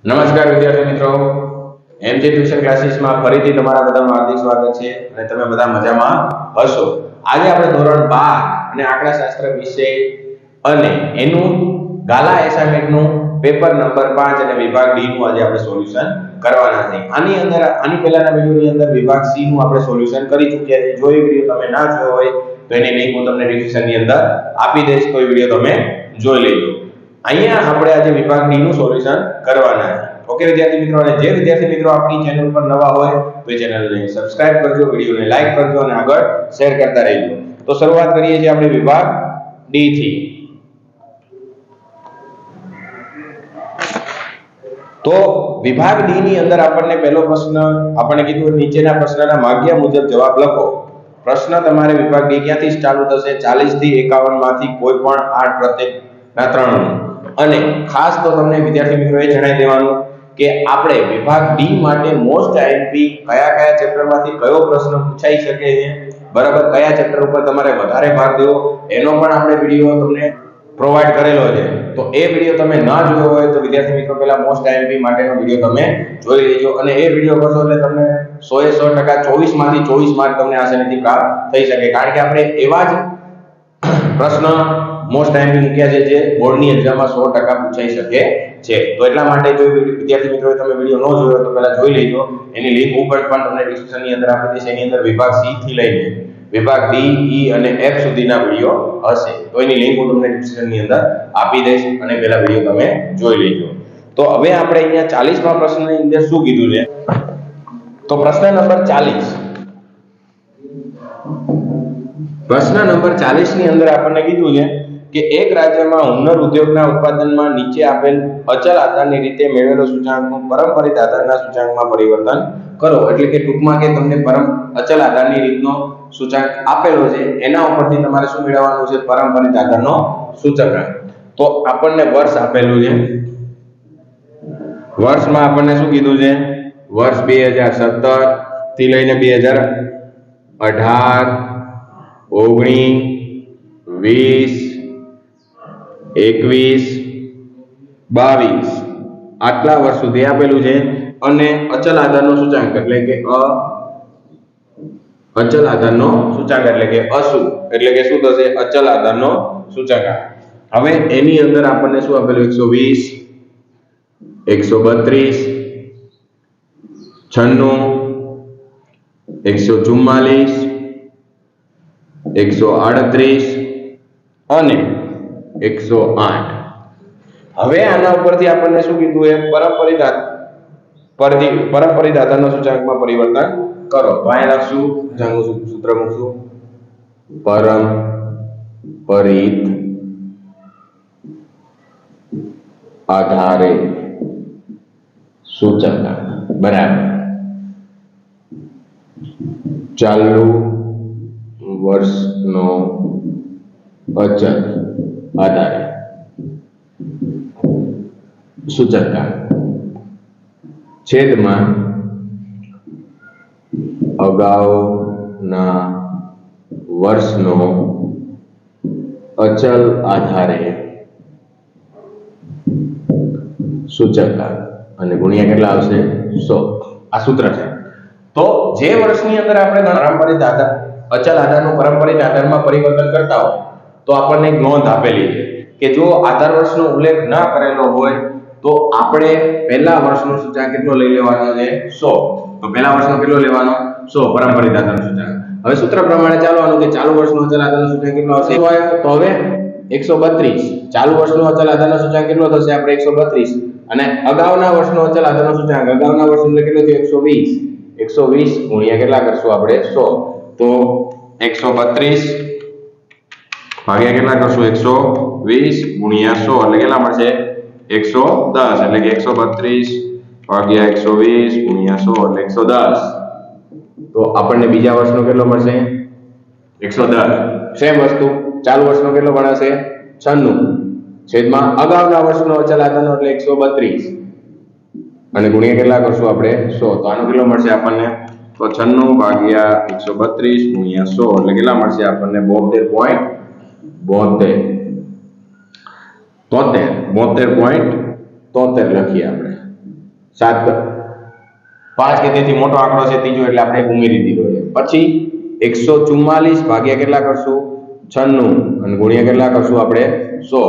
નમસ્કાર વિદ્યાર્થી મિત્રો, એમજી ટ્યુશન ક્લાસીસમાં ફરીથી તમારા બધાનું હાર્દિક સ્વાગત છે અને તમે બધા મજામાં હશો. આજે આપણે ધોરણ 12 અને આંકડાશાસ્ત્ર વિષય અને એનું ગાલા એસાઇનમેન્ટનું પેપર નંબર 5 અને વિભાગ ડી નું આજે આપણે સોલ્યુશન કરવાના છે. આની પહેલાના વિડિયોની અંદર વિભાગ સી નું આપણે સોલ્યુશન કરી ચૂક્યા છે. જો એ વિડિયો તમે ના જોયો હોય તો એની લિંક હું તમને ડિસ્ક્રિપ્શનની અંદર આપી દઈશ, તો એ વિડિયો તમે જોઈ લેજો. અહીંયા આપણે આજે વિભાગ ડી નું સોલ્યુશન કરવાના છે. ઓકે વિદ્યાર્થી મિત્રો, અને જે વિદ્યાર્થી મિત્રો આપણી ચેનલ પર નવા હોય તો એ ચેનલને સબસ્ક્રાઇબ કરજો, વિડિયોને લાઈક કરજો અને આગળ શેર કરતા રહેજો. તો શરૂઆત કરીએ છીએ આપણે વિભાગ ડી થી. તો વિભાગ ડી ની અંદર આપણને પહેલો પ્રશ્ન આપણને કીધું નીચેના પ્રશ્નના માગ્યા મુજબ જવાબ લખો. પ્રશ્ન તમારે વિભાગ ડી ક્યાંથી ચાલુ થશે? 40 થી 51 માંથી કોઈ પણ 8 પ્રત્યેકના 3 અને ખાસ તો તમને વિદ્યાર્થી મિત્રો એ જણાવી દેવાનું કે આપણે વિભાગ ડી માટે મોસ્ટ આઈએમપી કયા ચેપ્ટરમાંથી કયો પ્રશ્ન પૂછાઈ શકે છે, બરાબર, કયા ચેપ્ટર ઉપર તમારે વધારે ભાર દેવો એનો પણ આપણે વિડિયો તમને પ્રોવાઈડ કરેલો છે. તો એ વિડિયો તમે ના જોયો હોય તો વિદ્યાર્થી મિત્રો પહેલા મોસ્ટ આઈએમપી માટેનો વિડિયો તમે જોઈ લેજો અને એ વિડિયો કરશો એટલે તમને 100% 24 માંથી 24 માર્ક તમને આસાનીથી પ્રાપ્ત થઈ શકે, કારણ કે આપણે એવા જ પ્રશ્ન મોસ્ટ આઈએમપી મૂક્યા છે જે બોર્ડની એક્ઝામમાં 100% પૂછાઈ શકે છે. તો એટલા માટે જો વિદ્યાર્થી મિત્રો તમે વિડિયો ન જોયો તો પહેલા જોઈ લેજો. એની લિંક ઉપર પણ તમને ડિસ્ક્રિપ્શનની અંદર આપી દઈશ. એની અંદર વિભાગ સી થી લઈને વિભાગ ડી, ઈ અને એફ સુધીના વિડિયો હશે. તો એની લિંક હું તમને ડિસ્ક્રિપ્શનની અંદર આપી દઈશ અને પહેલા વિડિયો તમે જોઈ લેજો. તો હવે આપણે અહીંયા 40મા પ્રશ્નની અંદર શું કીધું છે? તો પ્રશ્ન નંબર 40. પ્રશ્ન નંબર 40 ની અંદર આપણને કીધું છે કે એક રાજ્યમાં હુન્નર ઉદ્યોગના ઉત્પાદનમાં નીચે આપેલ અચલ આધારની રીતે મેળવેલો સૂચકાંકનું પરંપરિત આધારના સૂચકાંકમાં પરિવર્તન કરો. એટલે કે ટૂંકમાં કે તમને અચલ આધારની રીતનો સૂચકાંક આપેલો છે, એના ઉપરથી તમારે શું મેળવવાનું છે? પરંપરિત આધારનો સૂચકાંક. તો આપણને વર્ષ આપેલું છે. વર્ષમાં આપણને શું કીધું છે? વર્ષ 2017 થી લઈને 2018, 19, 20, 21, 22 આટલા વર્ષ સુધી આપેલું છે. અને અચલ આધારનો સૂચકાંક એટલે કે અચલ આધારનો સૂચકાંક એટલે કે અસુ એટલે કે શું થશે? અચલ આધારનો સૂચકાંક. હવે એની અંદર આપણને શું આપેલું? 120, 132, 96, 144, 138 અને 108. હવે આના ઉપરથી આપણને શું કીધું? એ પરંપરિત આધારનો સૂચકાંકમાં પરિવર્તન કરો. તો અહીંયા લખશું, સૂત્ર મૂકશું, પરંપરિત આધારે સૂચકાંક બરાબર ચાલુ વર્ષનો અચલ આધારે સૂચકાંક છેદમાં અગાઉના વર્ષનો અચલ આધારે સૂચકાંક અને ગુણ્યા કેટલા આવશે? 100. આ સૂત્ર છે. તો જે વર્ષની અંદર આપણે પરંપરિત આધાર અચલ આધારનું પરંપરિત આધારમાં પરિવર્તન કરતા હોય તો આપણને એક નોંધ આપેલી છે કે જો આધાર વર્ષનો ઉલ્લેખ ના કરેલો હોય તો આપણે પહેલા વર્ષનો સૂચકાંક કેટલો લઈ લેવાનો છે? 100. તો પહેલા વર્ષનો કેટલો લેવાનો? 100 પરંપરિત આધારનો સૂચકાંક. હવે સૂત્ર પ્રમાણે ચાલવાનું કે ચાલુ વર્ષનો અચલ આધારનો સૂચકાંક કેટલો આવશે? તો હવે 132. ચાલુ વર્ષનો અચલ આધારનો સૂચકાંક કેટલો થશે? આપણે 132. અને અગાઉના વર્ષનો અચલ આધારનો સૂચકાંક, અગાઉના વર્ષ એટલે કેટલો થયો? 120. 120 ગુણ્યા કેટલા કરશું આપણે? 100. તો 132 ભાગ્યા કેટલા કરશું? 120 ગુણ્યા 100 એટલે કેટલા મળશે? 110. એટલે કે 132 ભાગ્યા 120 ગુણ્યા 100 એટલે 110. તો આપણને બીજા વર્ષનો કેટલો મળશે? 110. સેમ વસ્તુ ચાલુ વર્ષનો કેટલો ગણાશે? 96 છેદમાં અગાઉના વર્ષનો અચલ આધારનો એટલે 132 અને ગુણ્યા કેટલા કરશું આપણે? 100. તો આનો કેટલો મળશે આપણને? તો 96 ભાગ્યા 132 ગુણ્યા 100 એટલે કેટલા મળશે આપણને? 72.73 લખીએ આપણે. 5 કે તેથી મોટો આંકડો છે ત્રીજો એટલે આપણે ઉમેરી દીધો છે. પછી 144 ભાગ્યા કેટલા કરશું 96 અને ગુણ્યા કેટલા કરશું આપણે 100.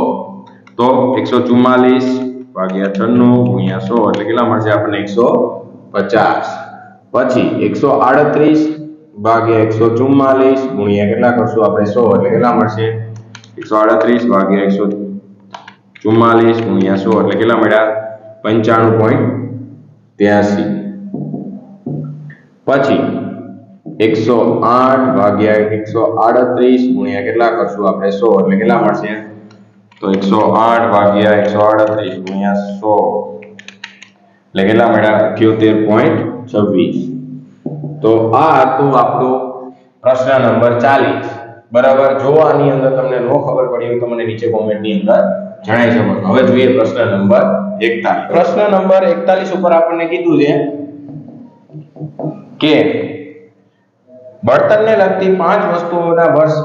તો 144 ભાગ્યા 96 ગુણ્યા 100 એટલે કેટલા મળશે આપણને 150. પછી 138 ભાગ્યા 144 ગુણ્યા કેટલા કરશું આપણે 100 એટલે કેટલા મળશે 138 ભાગ્યા 144 ગુણ્યા 100 એટલે કેટલા મળ્યા 95.83. પછી 108 ભાગ્યા 138 ગુણ્યા કેટલા કરશું આપણે 100 એટલે કેટલા મળશે તો 108 ભાગ્યા 138 ગુણ્યા 100 એટલે કેટલા મળ્યા 78.26. તો આ હતું આપણો પ્રશ્ન નંબર 40. બરાબર. જો આની અંદર તમને નો ખબર પડી હોય તો મને નીચે કોમેન્ટની અંદર જણાવી શકો. હવે જોઈએ પ્રશ્ન નંબર 41. પ્રશ્ન નંબર 41 ઉપર આપણને કીધું છે કે બળતણને લગતી 5 વસ્તુઓના વર્ષ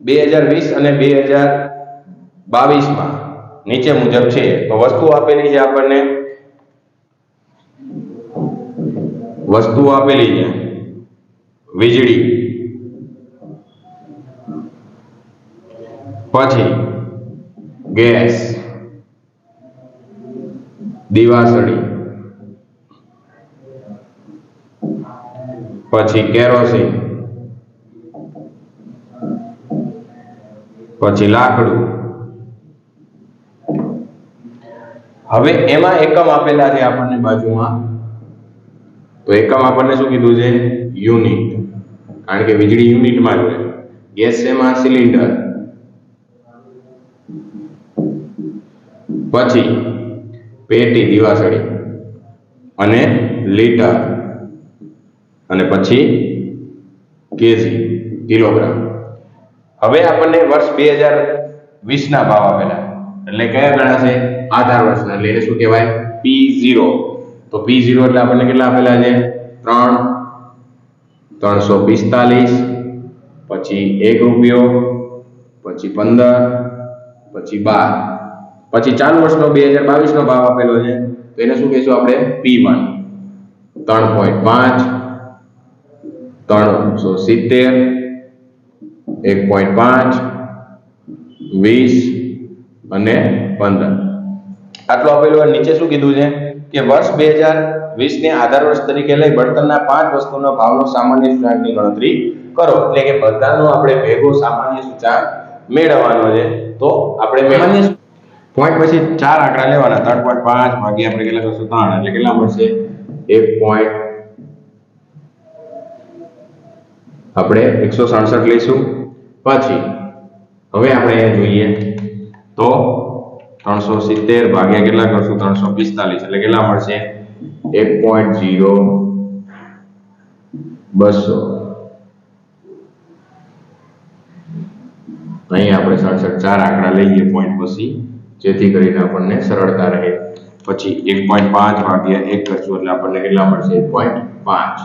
2020 અને 2022 માં નીચે મુજબ છે. તો વસ્તુ આપેલી છે આપણને, વસ્તુ આપેલી છે વીજળી, પછી ગેસ, દીવાસળી, પછી કેરોસીન, પછી લાકડું. હવે એમાં એકમ આપેલા છે આપણને બાજુમાં. તો એકમ આપણને શું કીધું છે યુનિટ, કારણ કે વીજળી યુનિટમાં જોઈએ. ગેસ એમાં સિલિન્ડર, પછી પેટી દીવાસળી અને લીટર, અને પછી કેજી કિલોગ્રામ. હવે આપણને વર્ષ 2020 ના ભાવ આપેલા, એટલે કયા ગણાશે આધાર વર્ષના, એટલે એને શું કહેવાય P0. તો P0 એટલે આપણને કેટલા આપેલા છે 345, પછી 1 રૂપિયો, પછી 15, પછી 12, પછી ચાલુ વર્ષનો 2022 નો ભાવ આપેલો છે તો એને શું કહેશું આપણે P1. 3.5, 370, 1.5, 20 અને 15 આટલું આપેલું. નીચે શું કીધું છે કે વર્ષ 2020 ને આધાર વર્ષ તરીકે લઈ બળતણના 5 વસ્તુના ભાવનો સામાન્ય સૂચકાંકની ગણતરી કરો. એટલે કે બધાનો આપણે ભેગો સામાન્ય સૂચકાંક મેળવવાનો છે. તો આપણે સામાન્ય પોઈન્ટ પછી 4 આંકડા લેવાના. 3.5 ભાગ્યા આપણે કેટલા કરશું 3 એટલે કેટલા મળશે 1. આપણે 167 લઈશું. પછી હવે આપણે અહીંયા જોઈએ તો 370 ભાગ્યા કેટલા કરશું 345 એટલે કેટલા મળશે 1.0 200. અહીં આપણે 67 4 આંકડા લઈએ પોઈન્ટ પછી, જેથી કરીને આપણને સરળતા રહે. પછી 1.5 ભાગ્યા 1 કરશું એટલે આપણને કેટલા મળશે 1.5.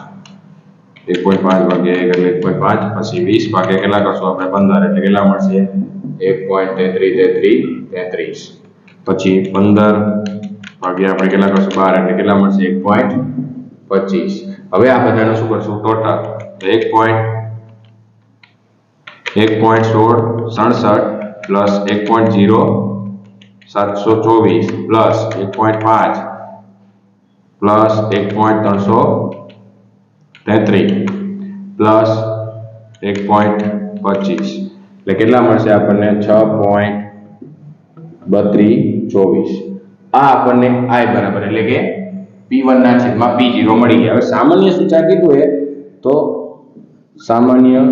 1.5 ભાગ્યા 1 એટલે 1.5. પછી 20 ભાગ્યા કેટલા કરશું આપણે 15 એટલે કેટલા મળશે 1.33. પછી 15 ભાગ્યા આપણે કેટલા કરશું 12 એટલે કેટલા મળશે 1.25. હવે આ બધાનું શું કરશું ટોટલ, તો 1.1667 પ્લસ 1.0724 પ્લસ 1.5 પ્લસ 1.333 પ્લસ 1.25 એટલે કેટલા મળશે આપણને 6.3224. આ આપણને I બરાબર એટલે કે P1 ના છેદમાં P0 મળી ગયા. હવે સામાન્ય સૂચકાંક કીધું છે તો સામાન્ય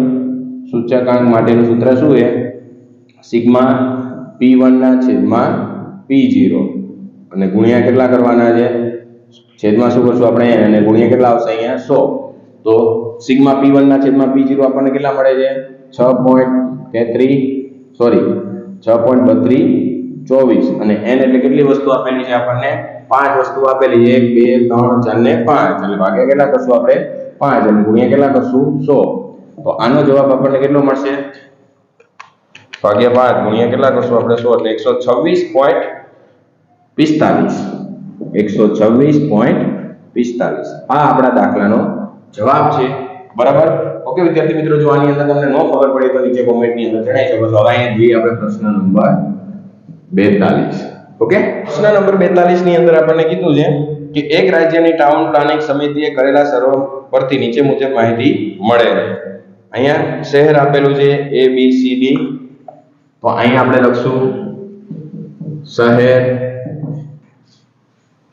સૂચકાંક માટેનું સૂત્ર શું છે સિગ્મા P1 ના છેદમાં P0 અને ગુણ્યા કેટલા કરવાના છે છેદમાં શું કરશું આપણે અને ગુણ્યા કેટલા આવશે અહીંયા 100. તો સિગ્મા P1 ના છેદમાં P0 આપણને કેટલા મળે છે 6.3224 અને n એટલે કેટલી વસ્તુ આપેલી છે આપણને 5 વસ્તુ આપેલી છે 1 2 3 4 ને 5 એટલે ભાગ્યા કેટલા કરશું આપણે 5 અને ગુણ્યા કેટલા કરશું 100. તો આનો જવાબ આપણને કેટલો મળશે ભાગ્યા 5 ગુણ્યા કેટલા કરશું આપણે 100 એટલે 126.45. 126.45 આ આપણા દાખલાનો જવાબ છે બરાબર. ઓકે વિદ્યાર્થી મિત્રો, જો આની અંદર તમને ન ખબર પડે તો નીચે કોમેન્ટની અંદર જણાવી શકો છો. હવે અહીંયા જોઈએ આપણે પ્રશ્ન નંબર 42. ઓકે, પ્રશ્ન નંબર 42 ની અંદર આપણને કીધું છે કે એક રાજ્યની ટાઉન પ્લાનિંગ સમિતિએ કરેલા સર્વે પરથી નીચે મુજબ માહિતી મળે છે. અહીંયા શહેર આપેલું છે A B C D, તો અહીંયા આપણે લખશું શહેર.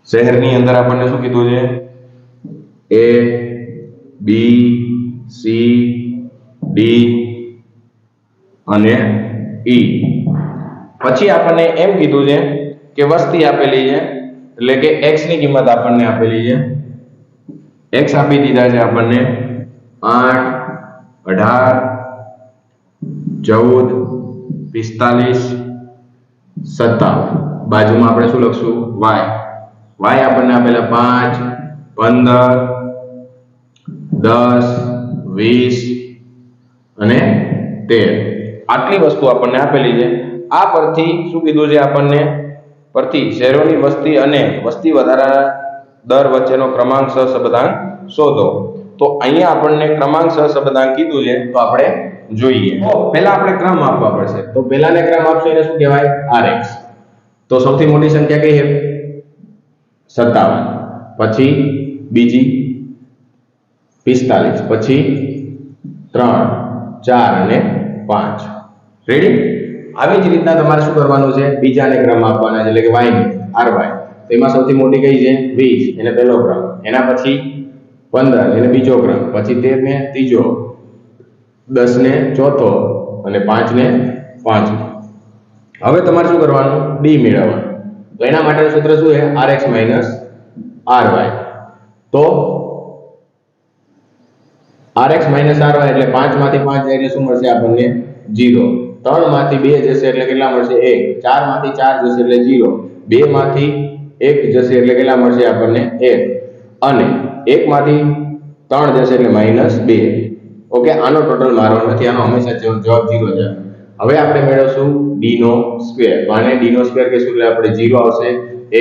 શહેરની અંદર આપણને શું કીધું છે? A B C D અને E. પછી આપણને એમ કીધું છે કે વસ્તી આપેલી છે, એટલે કે x ની કિંમત આપણને આપેલી છે. x આપી દીધા છે આપણને 8, 18, 14, 45, 57. બાજુમાં આપણે શું લખશું? y આપણને આપેલા 5, 15, 10, 20 અને 13. આટલી વસ્તુ આપણને આપેલી છે. આ પરથી શું કીધું છે આપણને? પરથી શહેરોની વસ્તી અને વસ્તી વધારા દર વચ્ચેનો ક્રમાંક સહસંબંધાંક શોધો. તો અહીંયા આપણને ક્રમાંક સહસંબંધાંક કીધું છે, તો આપણે જોઈએ. તો પહેલા આપણે ક્રમ આપવા પડશે. તો પહેલાને ક્રમ આપશો એને શું કહેવાય? rx. તો સૌથી મોટી સંખ્યા કઈ છે? 57. પછી બીજી 45, પછી 3, 4 અને 5. રેડી? આવી જ રીતના તમારે શું કરવાનું છે? બીજાને ક્રમ આપવાના છે, એટલે કે y ને ry. તો એમાં સૌથી મોટી કઈ છે? 20, એને પહેલો ક્રમ. એના પછી 15 એને બીજો ક્રમ, પછી 13 ને ત્રીજો, 10 ને ચોથો અને 5 ને પાંચમો. હવે તમારે શું કરવાનું? d મેળવવાનું. તો એના માટેનું સૂત્ર શું છે? rx - ry. તો rx - ry એટલે 5 માંથી 5 જાય એટલે શું મળશે આપણને? 0. 3 માંથી 2 જશે એટલે કેટલા મળશે? 1. 4 માંથી 4 જશે એટલે 0. 2 માંથી 1 જશે એટલે કેટલા મળશે આપણને? 1. અને 1 માંથી 3 જશે એટલે -2. ઓકે, આનો ટોટલ મારો નથી, આનો હંમેશા જવાબ 0 જ આવે. હવે આપણે મેળવશું d નો સ્ક્વેર. તો આને d નો સ્ક્વેર કહીશું એટલે આપણે 0 આવશે,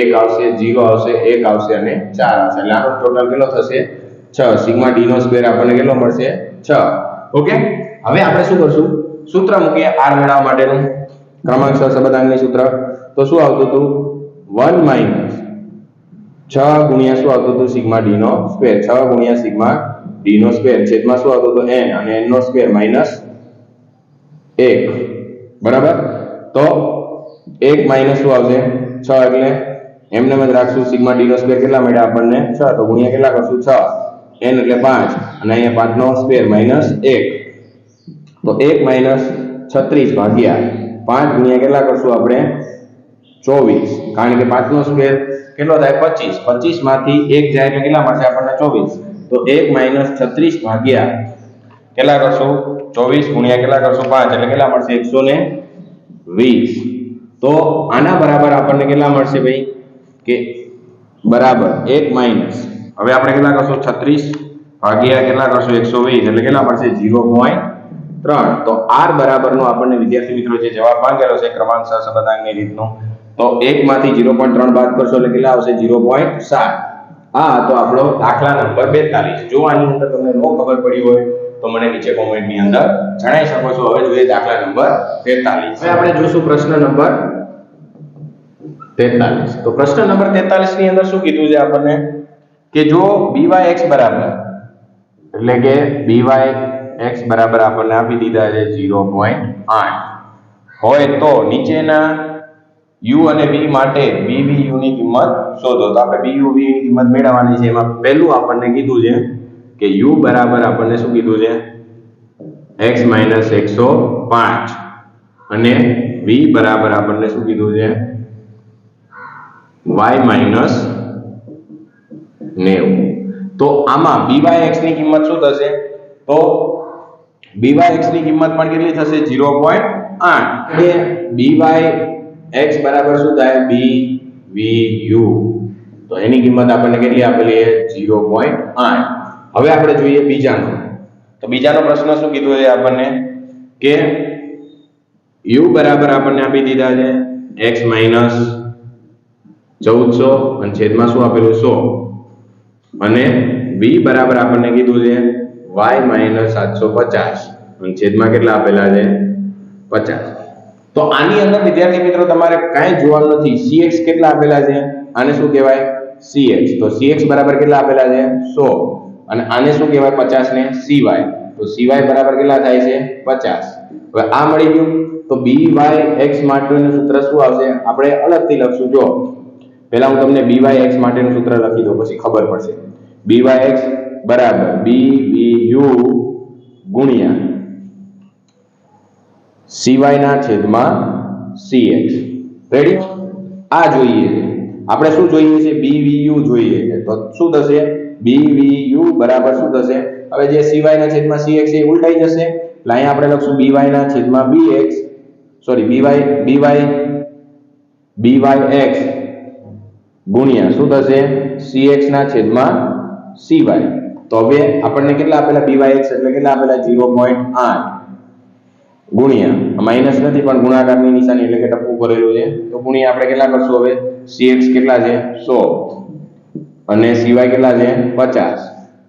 1 આવશે, 0 આવશે, 1 આવશે અને 4 આવશે. એટલે આનો ટોટલ કેટલો થશે? 6. સિગ્મા d નો સ્ક્વેર આપણને કેટલો મળશે? 6. ઓકે, હવે આપણે શું કરશું? સૂત્ર મૂકીએ r મેળવવા માટેનું, ક્રમાંક સહસંબંધાંકનું સૂત્ર. તો શું આવતું હતું? 1 માઈનસ 6 ગુણ્યા શું આવતું હતું? સિગ્મા d નો સ્ક્વેર. 6 ગુણ્યા સિગ્મા d નો સ્ક્વેર છેદમાં શું આવતું હતું? n અને n નો સ્ક્વેર માઈનસ 1. બરાબર? તો 1 માઈનસ શું આવશે? 6. એટલે એમને જ રાખશું. સિગ્મા d નો સ્ક્વેર કેટલા મળ્યા આપણને? 6. તો ગુણ્યા કેટલા કરશું? 6. n એટલે 5 અને અહીંયા 5 નો સ્ક્વેર માઈનસ 1. તો 1 માઈનસ 36 ભાગ્યા 5 ગુણ્યા કેટલા કરશું આપણે? 24. કારણ કે 5 નો સ્ક્વેર કેટલો થાય? 25. 25 માંથી 1 જાય એટલે કેટલા મળશે આપણને? 24. તો 1 માઈનસ 36 ભાગ્યા કેટલા કરશું? 24 ગુણ્યા કેટલા કરશું? 5 એટલે કેટલા મળશે? 120. તો આના બરાબર આપણને કેટલા મળશે ભાઈ? કે બરાબર 1 માઈનસ, હવે આપણે કેટલા કરશું? 36 ભાગ્યા કેટલા કરશું? 120 એટલે કેટલા મળશે? 0.3. તો r બરાબરનો આપણને વિદ્યાર્થી મિત્રો જે જવાબ માંગેલો છે ક્રમાંક સહસંબંધાંકની રીતનો, તો 1 માંથી 0.3 બાદ કરશો એટલે કેટલા આવશે? 0.7. આ તો આપણો દાખલા નંબર 42. જો આની અંદર તમને ન ખબર પડી હોય તો મને નીચે કોમેન્ટની અંદર જણાવી શકો છો. હવે જોઈએ દાખલા નંબર 43. હવે આપણે જોશું પ્રશ્ન નંબર 43. તો પ્રશ્ન નંબર 43 ની અંદર શું કીધું છે આપણને? કે જો byx બરાબર, એટલે કે byx બરાબર આપણને આપી દીધા છે 0.8 હોય તો નીચેના u અને v માટે bvu ની કિંમત શોધો. તો આપણે bvu ની કિંમત મેળવવાની છે. એમાં પહેલું આપણને કીધું છે કે u બરાબર આપણને શું કીધું છે? x - 105 અને v બરાબર આપણને શું કીધું છે? y - 90. તો આમાં byx ની કિંમત શું થશે? તો byx ની કિંમત પણ કેટલી થશે? 0.8. કે byx બરાબર શું થાય? bvu. તો એની કિંમત આપણને કેટલી આપેલી છે? 0.8. હવે આપણે જોઈએ બીજાનો. તો બીજાનો પ્રશ્ન શું કીધું છે આપણને? કે u બરાબર આપણને આપી દીધા છે x - 1400 અને છેદમાં શું આપેલું 100 અને v બરાબર આપણને કીધું છે y - 750 અને છેદમાં કેટલા આપેલા છે 50. તો આની અંદર વિદ્યાર્થી મિત્રો તમારે કાંઈ જોવાનું નથી. cx કેટલા આપેલા છે, આને શું કહેવાય cx. તો cx બરાબર કેટલા આપેલા છે 100 અને આને શું કહેવાય 50 ને cy. તો cy બરાબર કેટલા થાય છે 50. હવે આ મળી ગયું. તો byx માટેનું સૂત્ર શું આવશે આપણે અલગથી લખશું. જો પહેલા હું તમને byx માટેનું સૂત્ર લખી દઉં પછી ખબર પડશે. byx બરાબર bvu ગુણ્યા cy ના છેદમાં cx. રેડી? આ જોઈએ છે આપણે. શું જોઈએ છે bvu જોઈએ છે. તો શું થશે bvu બરાબર શું થશે? હવે જે cy ના છેદમાં cx એ ઉલટાઈ જશે એટલે અહીંયા આપણે લખશું by ના છેદમાં bx byx ગુણ્યા શું થશે cx ના છેદમાં cy. તો હવે આપણને કેટલા આપેલા byx એટલે કેટલા આપેલા 0.8 ગુણ્યા માઈનસ નથી પણ ગુણાકારની નિશાની એટલે કે ટપકું કરેલું છે. તો ગુણ્યા આપણે કેટલા કરશું હવે cx કેટલા છે 100 અને cy કેટલા છે 50.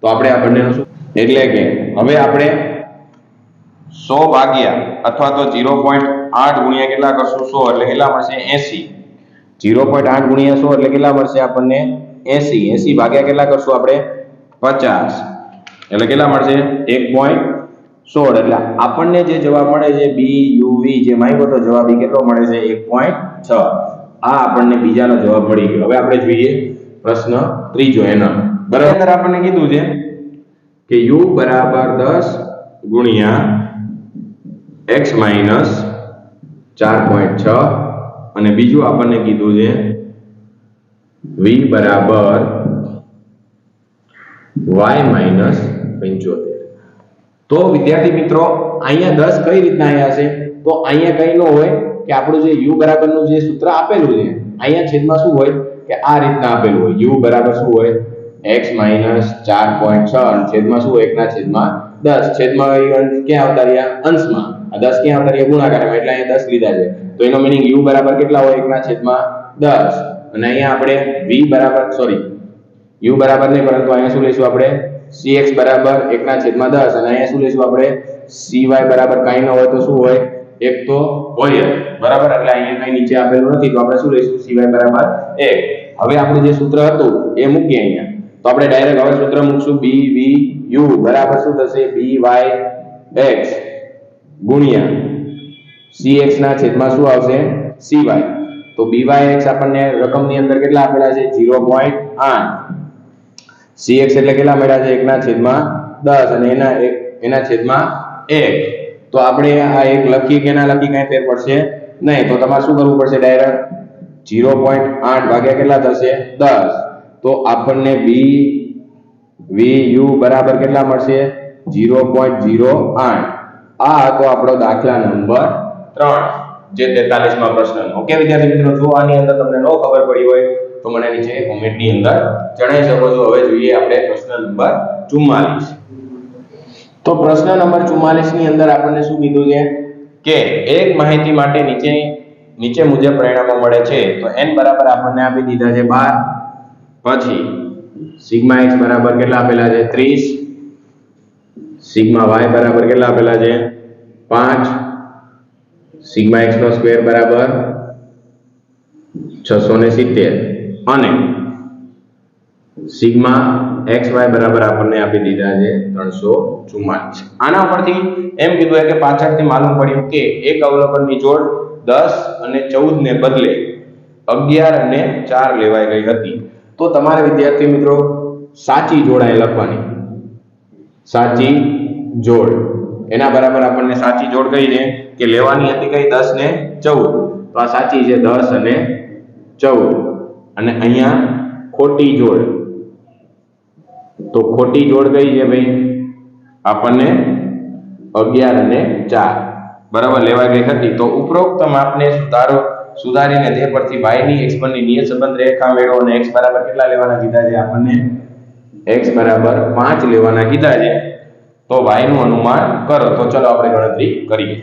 તો આપણે આ બંનેનું શું એટલે કે હવે આપણે 100 ભાગ્યા અથવા તો 0.8 ગુણ્યા કેટલા કરશું 100 એટલે કેટલા મળશે 80. 0.8 ગુણ્યા 100 એટલે કેટલા મળશે આપણને 80. 80 ભાગ્યા કેટલા કરશું આપણે 50 એટલે કેટલા મળશે 1.16. એટલે આપણને જે જવાબ મળે છે BUV જે માંગ્યો તો જવાબ એ કેટલો મળે છે 1.6. આ આપણને બીજાનો જવાબ મળી ગયો. હવે આપણે જોઈએ પ્રશ્ન ત્રીજો એના બરાબર આપણને કીધું છે કે u બરાબર 10 ગુણ્યા x માઈનસ 4.6 અને બીજું આપણને કીધું છે v બરાબર y માઈનસ 75. તો વિદ્યાર્થી મિત્રો અહીંયા 10 કઈ રીતના આવ્યા છે? તો અહીંયા કઈ ન હોય કે આપણું જે u બરાબરનું જે સૂત્ર આપેલું છે અહીંયા છેદમાં શું હોય કે આ રીતના આપેલું હોય. u બરાબર શું હોય x માઈનસ 4.6 અને છેદમાં શું 1 ના છેદમાં 10. છેદમાં ક્યાં આવતા રહ્યા અંશમાં. આ 10 ક્યાં આવતા રહ્યા ગુણાકારમાં એટલે અહીંયા 10 લીધા છે. તો એનો મીનિંગ u બરાબર કેટલા હોય 1 ના છેદમાં 10 અને અહીંયા આપણે v બરાબર u બરાબર નહીં પરંતુ અહીંયા શું લઈશું આપણે cx બરાબર 1 ના છેદમાં 10 અને અહીંયા શું લઈશું આપણે cy બરાબર કાઈ ન હોય તો શું હોય એક તો હોય બરાબર. એટલે અહીંયા કઈ નીચે આપેલું નથી તો આપણે શું લઈશું cy બરાબર 1. હવે આપણું જે સૂત્ર હતું એ મૂકીએ અહીંયા. તો આપણે ડાયરેક્ટ હવે સૂત્ર મૂકશું bvu બરાબર શું થશે byx ગુણ્યા cx ના છેદમાં શું આવશે cy. તો byx આપણને રકમની અંદર કેટલા આપેલા છે 0.8. cx એટલે કેટલા મળ્યા છે 1 ના છેદમાં 10 અને એના છેદમાં 1. તો આપણે આ એક લખી કે ના લખી કાંઈ ફેર પડશે નહીં. તો તમારે શું કરવું પડશે ડાયરેક્ટ 0.8 ભાગ્યા કેટલા થશે 10. તો આપણને bvu બરાબર કેટલા મળશે 0.08. આ હતો આપણો દાખલા નંબર 3 જે 43માં પ્રશ્ન. ઓકે વિદ્યાર્થી મિત્રો, જો આની અંદર તમને ન ખબર પડી હોય તો મને નીચે કોમેન્ટની અંદર જણાવી શકો છો. હવે જોઈએ આપણે પ્રશ્ન નંબર 44. તો પ્રશ્ન નંબર 44 ની અંદર આપણને શું કીધું છે કે એક માહિતી માટે નીચે મુજબ પરિણામો મળે છે. તો n બરાબર આપણને આપી દીધા છે 12. પછી સિગ્મા x બરાબર કેટલા આપેલા છે 30. સિગ્મા y બરાબર કેટલા આપેલા છે 5. સિગ્મા x નો સ્ક્વેર બરાબર 670 અને સિગ્મા xy બરાબર આપણને આપી દીધા છે 344. આના પરથી એમ કીધું કે પાછળથી માલુમ પડ્યું કે એક અવલોકનની જોડ 10 અને 14 ને બદલે 11 અને 4 લેવાઈ ગઈ હતી. તો તમારે વિદ્યાર્થી મિત્રો સાચી જોડ અહીં લખવાની. સાચી જોડ એના બરાબર આપણને સાચી જોડ કઈ છે કે લેવાની હતી કઈ 10 ને 14. તો આ સાચી છે 10 અને 14 અને અહીંયા ખોટી જોડ. તો ખોટી જોડ કઈ છે ભાઈ આપણને 11 અને 4 બરાબર લેવાઈ ગઈ હતી. તો ઉપરોક્ત માપને સુધારીને તે પરથી y ની x પર ની નિયત સંબંધ રેખા મેળવો અને x બરાબર કેટલા લેવાના કીધા છે આપણને x બરાબર 5 લેવાના કીધા છે. તો y નું અનુમાન કરો. તો ચલો આપણે ગણતરી કરીએ.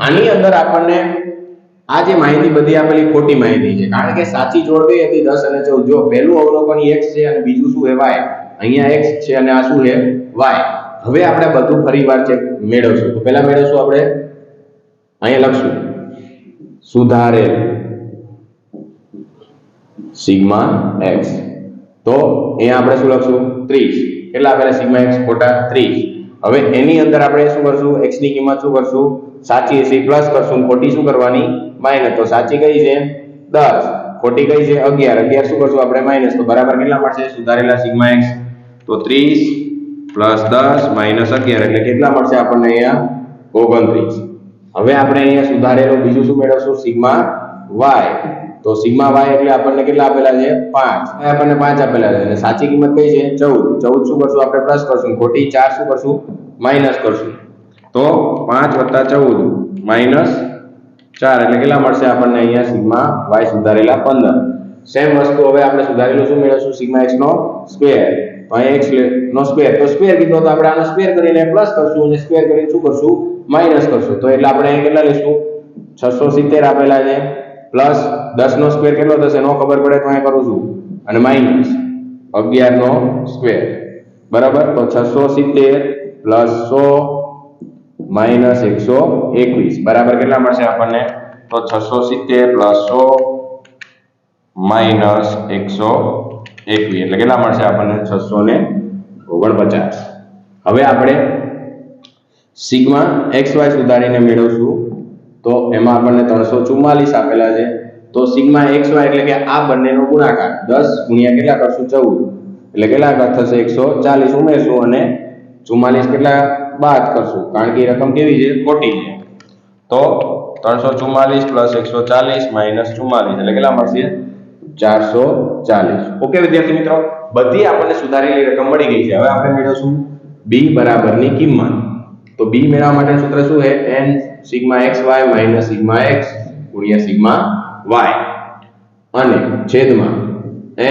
આની અંદર આપણને આ જે માહિતી બધી આપેલી ખોટી માહિતી છે, કારણ કે સાચી જોડ કઈ હતી 10 અને 14. જો પહેલું અવલોકન x છે અને બીજું શું છે y. અહીંયા x છે અને આ શું છે y. હવે આપણે બધું ફરીવાર ચેક મેળવશું. તો પહેલા મેળવશું આપણે અહીંયા લખશું સુધારેલ સિગ્મા x. તો અહીંયા આપણે શું લખશું 30. કેટલા આપેલા સિગ્મા x ખોટા 30. હવે એની અંદર આપણે શું કરશું, x ની કિંમત શું કરશું, સાચી હશે પ્લસ કરશું, ખોટી શું કરવાની માઈનસ. તો સાચી કઈ છે 10, ખોટી કઈ છે 11. 11 શું કરશું આપણે માઈનસ. તો બરાબર કેટલા મળશે સુધારેલા સિગ્મા x. તો 30 પ્લસ 10 માઈનસ 11 એટલે કેટલા મળશે આપણને અહીંયા 29. હવે આપણે અહીંયા સુધારેલો બીજું શું મેળવશું સિગ્મા y. તો સિગ્મા y એટલે આપણને કેટલા આપેલા છે 5. આપણને 5 આપેલા છે અને સાચી કિંમત કઈ છે 14. 14 શું કરશું આપણે પ્લસ કરશું, ખોટી 4 શું કરશું માઈનસ કરશું. તો 5 + 14 માઈનસ 4 એટલે કેટલા મળશે આપણને અહીંયા સિગ્મા y સુધારેલા 15. સેમ વસ્તુ હવે આપણે સુધારેલું શું મેળવશું સિગ્મા x નો સ્ક્વેર. તો અહીંયા x નો સ્ક્વેર, તો સ્ક્વેર કીધો તો આપણે આનો સ્ક્વેર કરીને પ્લસ કરશું અને સ્ક્વેર કરીને શું કરશું માઈનસ કરશું. તો એટલે આપણે અહીંયા કેટલા લેશું 670 આપેલા છે, પ્લસ 10 નો સ્ક્વેર કેટલો થશે નો ખબર પડે તો અહીંયા કરું છું અને માઈનસ 11 નો સ્ક્વેર બરાબર. તો 670 પ્લસ 100 માઈનસ 121 બરાબર કેટલા મળશે આપણને. તો 670 પ્લસ 100 માઈનસ 121 એટલે કેટલા મળશે આપણને 649. હવે આપણે સિગ્મા xy સુધારીને મેળવશું. તો એમાં આપણને 344 આપેલા છે. તો સિગ્મા xy એટલે કે આ બંનેનો ગુણાકાર 10 ગુણ્યા કેટલા કરશું 14 એટલે કેટલા થશે 140 ઉમેરશું અને 44 કેટલા બાદ કરશું, કારણ કે રકમ કેવી છે ખોટી છે. તો 344 પ્લસ 140 માઈનસ 44 એટલે કેટલા મળશે 440. ઓકે વિદ્યાર્થી મિત્રો, બધી આપણને સુધારેલી રકમ મળી ગઈ છે. હવે આપણે મેળવશું b બરાબરની કિંમત. તો b મેળવવા માટે સૂત્ર શું છે n sigma xy minus sigma x ગુણ્યા સિગ્મા y અને છેદમાં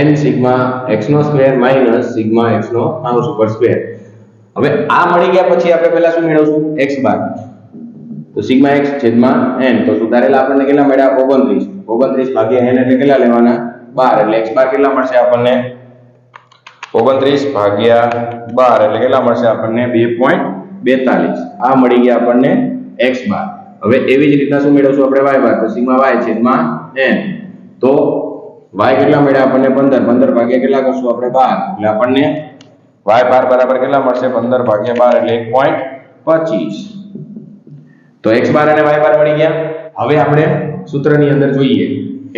n સિગ્મા x નો સ્ક્વેર માઈનસ સિગ્મા x નો આઉટ ઉપર સ્ક્વેર. હવે આ મળી ગયા પછી આપણે પહેલા શું મેળવશું x બાર. તો સિગ્મા x છેદમાં n. તો સુધારેલા આપણને કેટલા મળ્યા 29. 29 ભાગ્યા n એટલે કેટલા લેવાના 12 એટલે x બાર કેટલા મળશે આપણને 29 ભાગ્યા 12 એટલે કેટલા મળશે આપણને 2.42. આ મળી ગયા આપણને x બાર. હવે એવી જ રીતના શું મેળવશું આપણે y બાર. તો સિગ્મા y છેદમાં n. તો y કેટલા મળ્યા આપણને 15. 15 ભાગ્યા કેટલા કરશું આપણે 12 એટલે આપણને y બાર બરાબર કેટલા મળશે 15 ભાગ્યા 12 એટલે 1.25. તો x બાર અને y બાર મળી ગયા. હવે આપણે સૂત્રની અંદર જોઈએ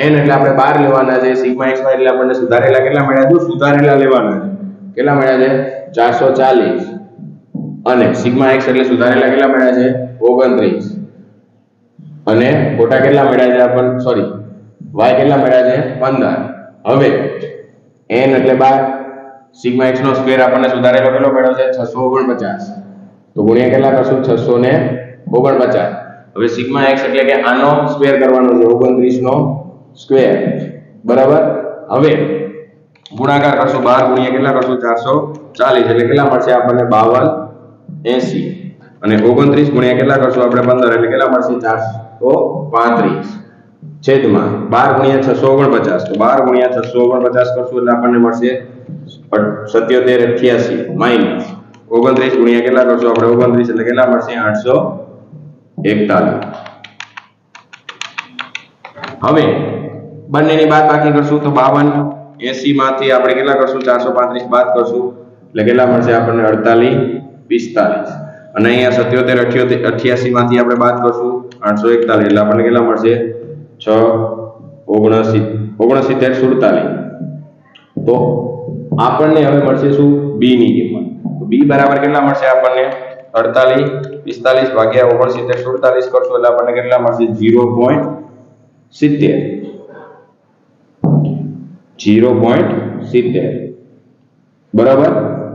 n એટલે આપણે 12 લેવાના છે, સિગ્મા xy એટલે આપણને સુધારેલા કેટલા મળ્યા જો સુધારેલા લેવાના છે કેટલા મળ્યા છે 440 અને સિગ્મા x એટલે સુધારેલા કેટલા મળ્યા છે 29 અને ખોટા કેટલા મળ્યા છે આપણને સોરી y કેટલા મળ્યા છે 15. હવે n એટલે 12 સિગ્મા x નો સ્ક્વેર આપણને સુધારેલો કેટલો મળ્યો છે 649. તો ગુણ્યા કેટલા કરશું 649. હવે સિગ્મા x એટલે કે આનો સ્ક્વેર કરવાનો છે 29 નો સ્ક્વેર બરાબર. હવે ગુણાકાર કરશું 12 ગુણ્યા કેટલા કરશું 440 એટલે કેટલા મળશે આપણને 5280 અને 29 ગુણ્યા કેટલા કરશું આપણે 15 એટલે કેટલા મળશે 435 છેદમાં 12 ગુણ્યા 649. તો 12 ગુણ્યા 649 કરશું એટલે આપણને મળશે 7788 માઈનસ 29 ગુણ્યા કેટલા કરશું આપણે 29 એટલે કેટલા મળશે 841. હવે બંનેની બાદ બાકી કરશું તો 5280 માંથી આપણે કેટલા કરશું 435 બાદ કરશું એટલે કેટલા મળશે આપણને 4845 અને અહીંયા 7788 માંથી આપણે બાદ કરશું 841 એટલે આપણને કેટલા મળશે 66947. તો આપણને હવે મળશે શું b ની કિંમત. તો b બરાબર કેટલા મળશે આપણને 4845 ભાગ્યા 6947 કરશું એટલે આપણને કેટલા મળશે 0.70 બરાબર.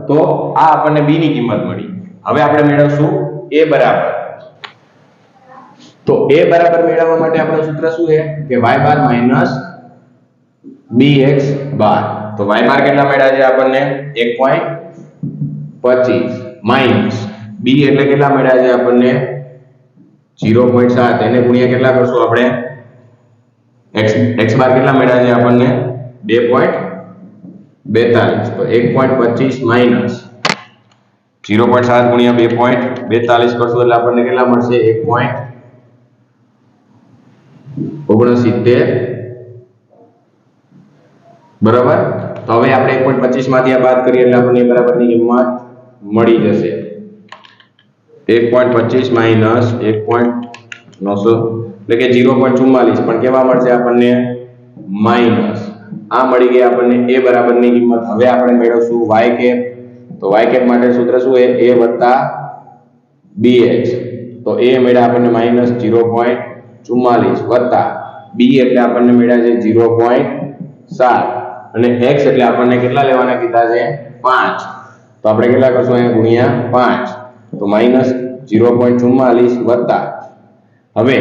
તો આ આપણને b ની કિંમત મળી. હવે આપણે મેળવશું a બરાબર. તો a બરાબર મેળવવા માટે આપણું સૂત્ર શું છે કે y બાર માઈનસ bx બાર. તો y બાર કેટલા મળ્યા છે આપણને 1.25 માઈનસ b એટલે કેટલા મળ્યા છે આપણને 0.7 એને ગુણ્યા કેટલા કરશું આપણે x બાર કેટલા મળ્યા છે આપણને 2.42 તો 1.25 માઈનસ 0.7 ગુણ્યા 2.42 કરશું એટલે આપણને કેટલા મળશે 1.69 બરાબર તો હવે આપણે 1.25 માંથી આ બાદ કરીએ એટલે આપણને બરાબરની કિંમત મળી જશે 1.25 માઈનસ 1.900 એટલે કે 0.44 પણ કેવા મળશે આપણને માઈનસ આ મળી ગઈ આપણને a બરાબરની કિંમત હવે આપણે મેળવશું y કેપ તો y કેપ માટે સૂત્ર શું છે a વત્તા bx તો a મળ્યા આપણને માઈનસ 0.44 વત્તા b એટલે આપણને મળ્યા છે 0.7 અને x એટલે આપણને કેટલા લેવાના કીધા છે 5 તો આપણે કેટલા કરશું અહીંયા ગુણ્યા 5 તો માઈનસ 0.44 વત્તા હવે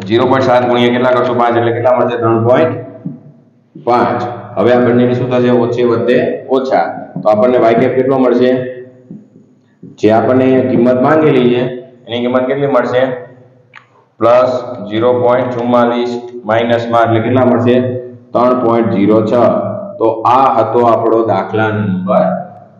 0.7 ગુણ્યા કેટલા કરશું 5 એટલે કેટલા મળશે 3.5 હવે આ બંનેની શું થશે ઓછે વત્તે ઓછા તો આપણને y કેપ કેટલો મળશે જે આપણને કિંમત માંગેલી છે એની કિંમત કેટલી મળશે પ્લસ 0.44 માઈનસ માં એટલે કેટલા મળશે 3.06 તો આ હતો આપણો દાખલા નંબર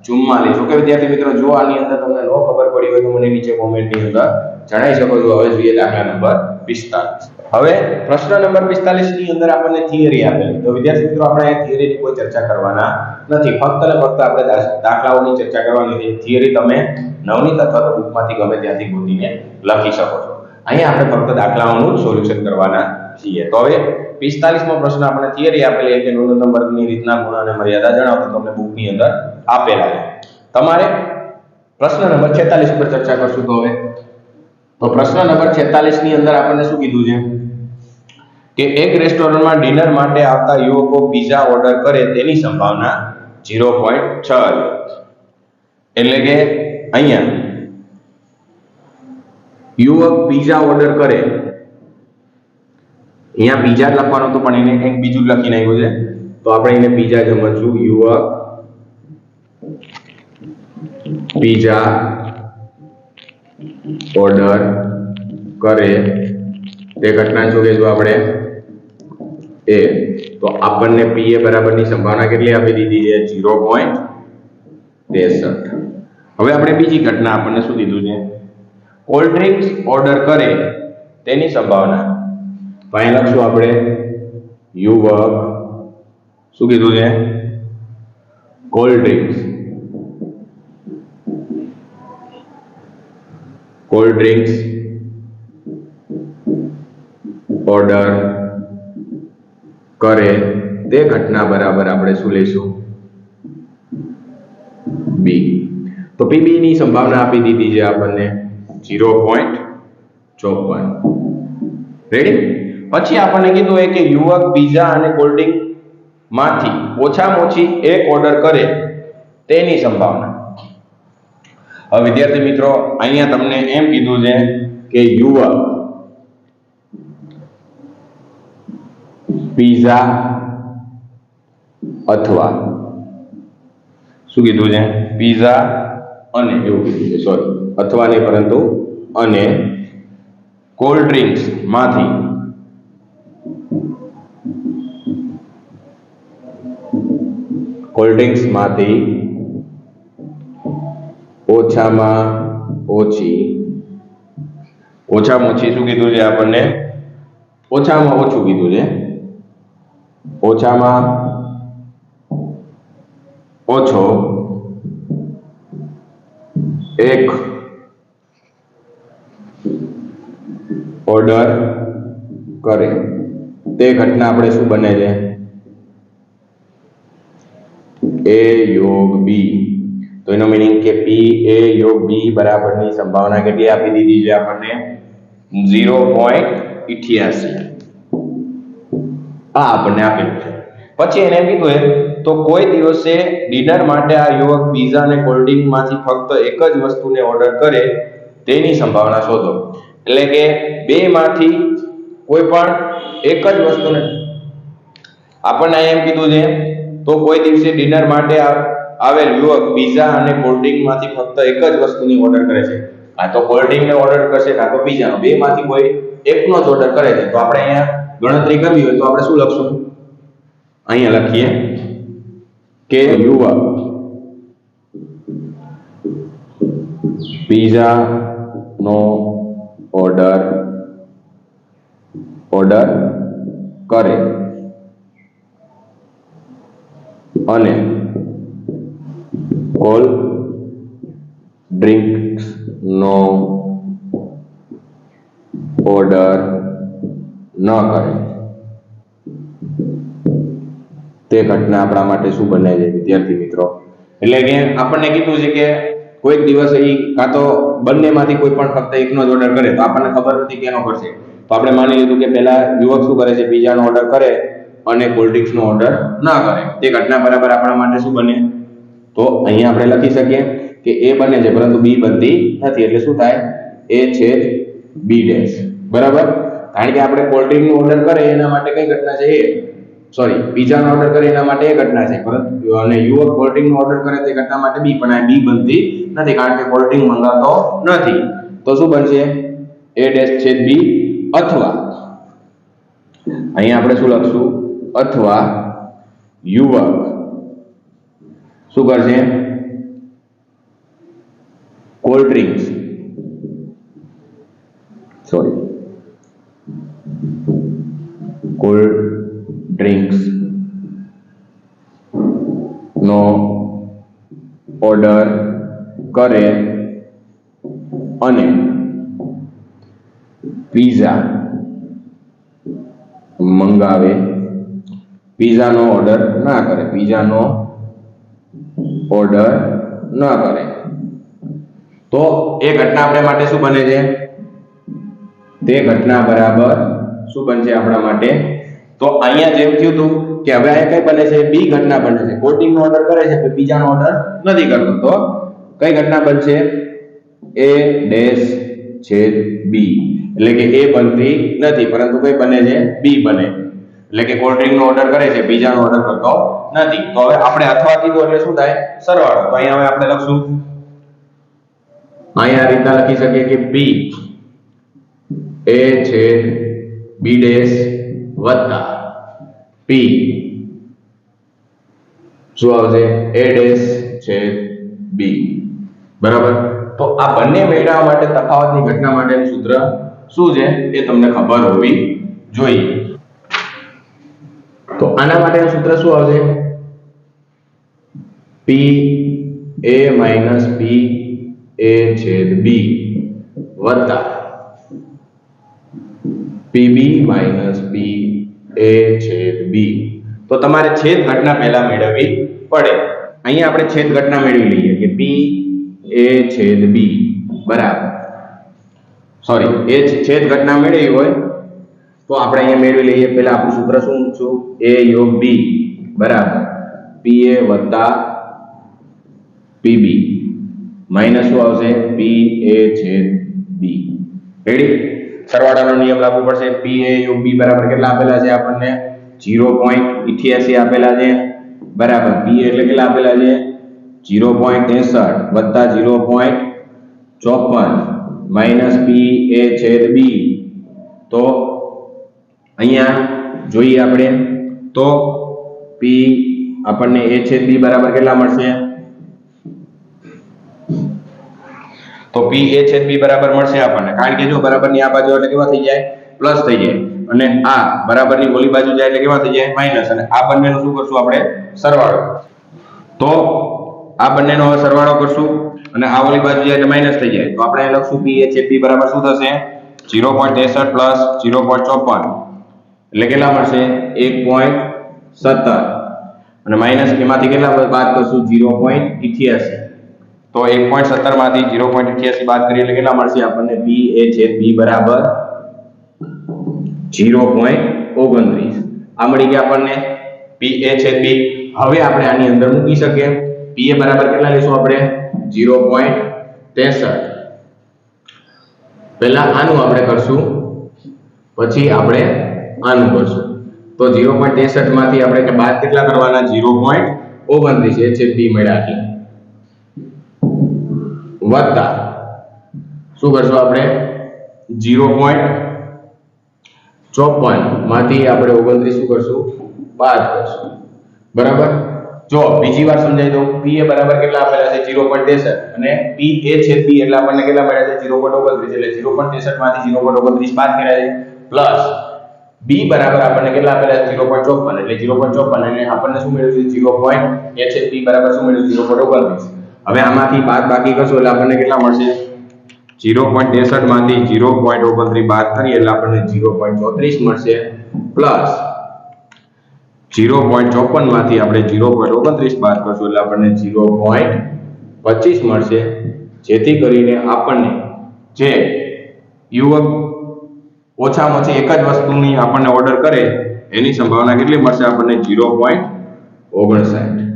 44 ઓકે વિદ્યાર્થી મિત્રો જો આની અંદર તમને નો ખબર પડી હોય તો મને નીચે કોમેન્ટની અંદર જણાવી શકો છો હવે જોઈએ દાખલા નંબર 45 હવે પ્રશ્ન નંબર 45 ની અંદર આપણને થિયરી આપેલી તો વિદ્યાર્થી મિત્રો આપણે થિયરીની કોઈ ચર્ચા કરવાના નથી ફક્ત ને ફક્ત આપણે દાખલાઓની ચર્ચા કરવાની છે થિયરી તમે નવનીત અથવા તો બુકમાંથી ગમે ત્યાંથી ગોતીને લખી શકો છો અહીંયા આપણે ફક્ત દાખલાઓનું સોલ્યુશન કરવાના છીએ તો હવે 45મો પ્રશ્ન આપણે થિયરી આપેલી છે ન્યૂનતમ વર્ગની રીતના ગુણ અને મર્યાદા જણાવો તો તમને બુકની અંદર આપેલા છે તમારે પ્રશ્ન નંબર 46 પર ચર્ચા કરશું તો હવે તો પ્રશ્ન નંબર 46 ની અંદર આપણને શું કીધું છે કે એક રેસ્ટોરન્ટમાં ડિનર માટે આવતા યુવકો પિઝા ઓર્ડર કરે તેની સંભાવના 0.6 એટલે કે અહીંયા યુવક પિઝા ઓર્ડર કરે અહીંયા પિઝા લખવાનું તો પણ એને કંઈક બીજું લખી નાખ્યું છે તો આપણે એને પિઝા સમજશું યુવક પિઝા ઓર્ડર કરે તે ઘટના શું કહીશું આપણે એ તો આપણને પીએ બરાબરની સંભાવના કેટલી આપી દીધી છે 0.63 હવે આપણે બીજી ઘટના આપણને શું કીધું છે કોલ્ડ ડ્રિંક્સ ઓર્ડર કરે તેની સંભાવના તો અહીં લખશું આપણે યુવક શું કીધું છે કોલ્ડ ડ્રિંક્સ ઓર્ડર કરે તે ઘટના બરાબર આપણે શું લઈશું બી તો પીબી ની સંભાવના આપી દીધી છે આપણને 0.54 રેડી પછી આપણને કીધું છે કે યુવક પિઝા અને કોલ્ડ ડ્રિંક માંથી ઓછામાં ઓછી એક ઓર્ડર કરે તેની સંભાવના હવે વિદ્યાર્થી મિત્રો અહીંયા તમને એમ કીધું છે કે યુવક પિઝા અથવા શું કીધું છે પિઝા અને એવું કીધું છે સોરી અથવા નહીં પરંતુ અને કોલ્ડ ડ્રિંક્સ માંથી ઓછામાં ઓછી શું કીધું છે આપણને ઓછામાં ઓછું કીધું છે ઓછામાં ઓછો એક ઓર્ડર કરે તે ઘટના આપણે શું બને છે a યોગ b તો એનો મીનિંગ કે p a યોગ b બરાબરની સંભાવના કેટલી આપી દીધી છે આપણને 0.88 આ આપણને આપેલું છે પછી એને કીધું તો કોઈ દિવસે ડિનર માટે આ યુવક પિઝા અને કોલ્ડ ડ્રિંક માંથી ફક્ત એક જ વસ્તુને ઓર્ડર કરે તેની સંભાવના શોધો એટલે કે બે માંથી કોઈ પણ એક જ વસ્તુને આપણને એમ કીધું છે તો કોઈ દિવસે ડિનર માટે આવેલ યુવક પિઝા અને કોલ્ડ ડ્રિંક માંથી ફક્ત એક જ વસ્તુની ઓર્ડર કરે છે કાં તો કોલ્ડ ડ્રિંક ને ઓર્ડર કરશે કાં તો પિઝાનો બે માંથી કોઈ એકનો જ ઓર્ડર કરે છે તો આપણે અહીંયા ગણતરી કરવી હોય તો આપણે શું લખશું? અહીંયા લખીએ કે યુવક પિઝા નો ઓર્ડર કરે અને કોલ્ડ ડ્રિંક્સ નો ઓર્ડર ન કરે તે ઘટના આપણા માટે શું બને છે વિદ્યાર્થી મિત્રો? એટલે કે આપણને કીધું છે કે કોઈક દિવસ એ કાં તો બંનેમાંથી કોઈ પણ ફક્ત એકનો જ ઓર્ડર કરે તો આપણને ખબર નથી કેનો કરશે, તો આપણે માની લીધું કે પહેલા યુવક શું કરે છે? પિઝાનો ઓર્ડર કરે અને કોલ્ડ ડ્રિંક્સનો ઓર્ડર ના કરે. તે ઘટના બરાબર આપણા માટે શું બને? તો અહીંયા આપણે લખી શકીએ કે એ બને છે પરંતુ બી બનતી નથી, એટલે શું થાય? એ છેદ બી ડેશ. બરાબર, કારણ કે આપણે કોલ્ડ ડ્રિંકનો ઓર્ડર કરે એના માટે કઈ ઘટના છે? પિઝાનો ઓર્ડર કરે એના માટે એ ઘટના છે, પરંતુ અને યુવક કોલ્ડ ડ્રિંકનો ઓર્ડર કરે તે ઘટના માટે બી, પણ આ બી બનતી નથી કારણ કે કોલ્ડ ડ્રિંક મંગાતો નથી. તો શું બનશે? એ ડેશ છેદ બી, અથવા અહીંયા આપણે શું લખશું? અથવા યુવક શું કરશે? કોલ્ડ ડ્રિંક્સ નો ઓર્ડર કરે અને પિઝા મંગાવે, પિઝાનો ઓર્ડર ના કરે, તો એ ઘટના આપણે માટે શું બને છે? તે ઘટના બરાબર શું બનશે આપણા માટે? તો અહીંયા જેમ થયું હતું કે હવે અહીંયા કઈ બને છે? બી ઘટના બને છે. કોલ્ડ ડ્રિંકનો ઓર્ડર કરે છે, પિઝાનો ઓર્ડર નથી કરતો, તો કઈ ઘટના બનશે? એ ડેશ છેદ બી, એટલે કે એ બનતી નથી પરંતુ કઈ બને છે? બી બને, એટલે કે કોલ્ડ ડ્રિંકનો ઓર્ડર કરે છે, પિઝાનો ઓર્ડર કરતો નથી. તો હવે આપણે અથવા કીધું એટલે શું થાય? સરવાળો. તો અહીંયા હવે આપણે લખશું, અહીંયા આ રીતના લખી શકીએ કે બી એ છેદ બી ડેશ વત્તા પી શું આવશે? એ ડેશ છેદ બી. બરાબર, તો આ બંને મેળવવા માટે તફાવતની ઘટના માટેનું સૂત્ર શું છે એ તમને ખબર હોવી જોઈએ. તો આના માટેનું સૂત્ર શું આવશે? પી એ માઈનસ પી એ છેદ બી વત્તા પીબી માઈનસ પી એ છેદ બી. તો તમારે છેદ ઘટના પહેલા મેળવવી પડે. અહીંયા આપણે છેદ ઘટના મેળવી લઈએ કે પી એ છેદ બી બરાબર, એ છેદ ઘટના મેળવી હોય તો આપણે અહીંયા મેળવી લઈએ. પહેલા આપણું સૂત્ર શું? એ યોગ બી બરાબર પી એ વત્તા પીબી માઈનસ શું આવશે? પી એ છેદ બી. રેડી? સરવાળાનો નિયમ લાગુ પડશે. પી એ યોગ બી બરાબર કેટલા આપેલા છે આપણને? 0.88 આપેલા છે બરાબર. પી એટલે કેટલા આપેલા છે? 0.63 વત્તા 0.54 માઈનસ પી એ છેદ બી. તો અહીંયા જોઈએ આપણે તો પી આપણને એ છેદ બી બરાબર કેટલા મળશે? તો પી એ છેદ બી બરાબર મળશે આપણને, કારણ કે જો બરાબરની આ બાજુ એટલે કેવા થઈ જાય? પ્લસ થઈ જાય, અને આ બરાબરની ઓલી બાજુ જાય એટલે કેવા થઈ જાય? માઈનસ. અને આ બંનેનો શું કરશું આપણે? સરવાળો. તો આ બંનેનો સરવાળો કરશું અને આ ઓલી બાજુ જાય એટલે માઈનસ થઈ જાય, તો આપણે લખશું પી એ છેદ બી બરાબર શું થશે? 0.63 પ્લસ 0.54 એટલે કેટલા મળશે? 1.17 અને માઈનસ એમાંથી કેટલા બાદ કરશું? 0.88. તો 1.17 માંથી 0.88 બાદ કરીએ એટલે કેટલા મળશે આપણને? પી એ છેદ બી બરાબર 0.29. આ મળી ગયા આપણને પી એ છેદ બી. હવે આપણે આની અંદર મૂકી શકીએ. પી એ બરાબર કેટલા લેશું આપણે? 0.63. પહેલા આનું આપણે કરશું, પછી આપણે આનું કરશું. તો 0.63 માંથી આપણે બાદ કેટલા કરવાના? 0.29 એ છેદ બી મળ્યા એટલે વત્તા શું કરશું આપણે? 0.54 54 માંથી આપણે 29 શું કરશું બાદ કરશું બરાબર જો બીજી વાર સમજાઈ દઉં p એ બરાબર કેટલા આપેલા છે 0.63 અને p a છેદ b એટલે આપણને કેટલા મળ્યા છે 0.29 એટલે 0.63 માંથી 0.29 બાદ કર્યા છે પ્લસ b બરાબર આપણને કેટલા આપેલા છે 0.54 એટલે 0.54 અને આપણને શું મળ્યું છે 0. a છેદ b બરાબર શું મળ્યું 0.29 હવે આમાંથી બાદ બાકી કરશો એટલે આપણને કેટલા મળશે 0.63 માંથી 0.29 બાદ કરીએ એટલે આપણને 0.34 મળશે પ્લસ 0.54 માંથી આપણે 0.29 બાદ કરશું એટલે આપણને 0.25 મળશે જેથી કરીને આપણને જે યુવક ઓછામાં ઓછી એક જ વસ્તુની આપણને ઓર્ડર કરે એની સંભાવના કેટલી મળશે આપણને 0.59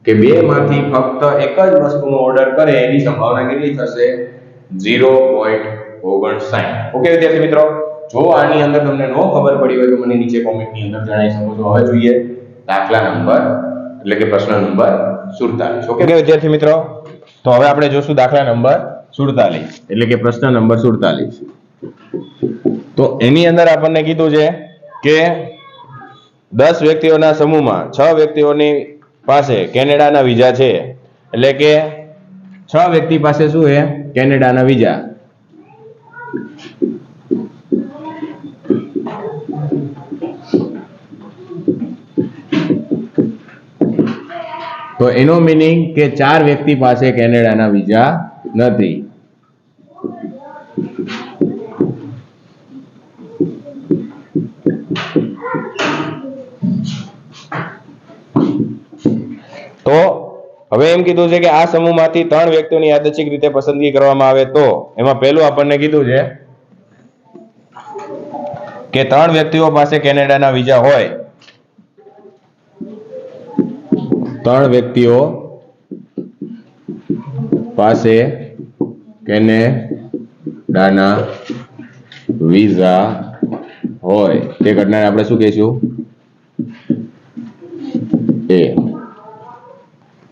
કે બે માંથી ફક્ત એક જ વસ્તુનો ઓર્ડર કરે એની સંભાવના કેટલી થશે 0.59 ઓકે વિદ્યાર્થી મિત્રો જો આની અંદર તમને નો ખબર પડી હોય તો મને નીચે કોમેન્ટની અંદર જણાવી શકો છો હવે જોઈએ દાખલા નંબર એટલે કે પ્રશ્ન નંબર 47 ઓકે વિદ્યાર્થી મિત્રો તો હવે આપણે જોશું દાખલા નંબર 47 એટલે કે પ્રશ્ન નંબર 47 તો એની અંદર આપણને કીધું છે કે 10 વ્યક્તિઓના સમૂહમાં 6 વ્યક્તિઓની પાસે કેનેડાના વિઝા છે એટલે કે 6 વ્યક્તિ પાસે શું છે કેનેડાના વિઝા તો એનો મીનિંગ કે 4 વ્યક્તિ પાસે કેનેડાના વિઝા નથી તો હવે એમ કીધું છે કે આ સમૂહમાંથી 3 વ્યક્તિઓની યાદચ્છિક રીતે પસંદગી કરવામાં આવે તો એમાં પહેલું આપણને કીધું છે કે 3 વ્યક્તિઓ પાસે કેનેડાના વિઝા હોય 3 વ્યક્તિઓ પાસે કેનેડાના વિઝા હોય તે ઘટનાને આપણે શું કહીશું એ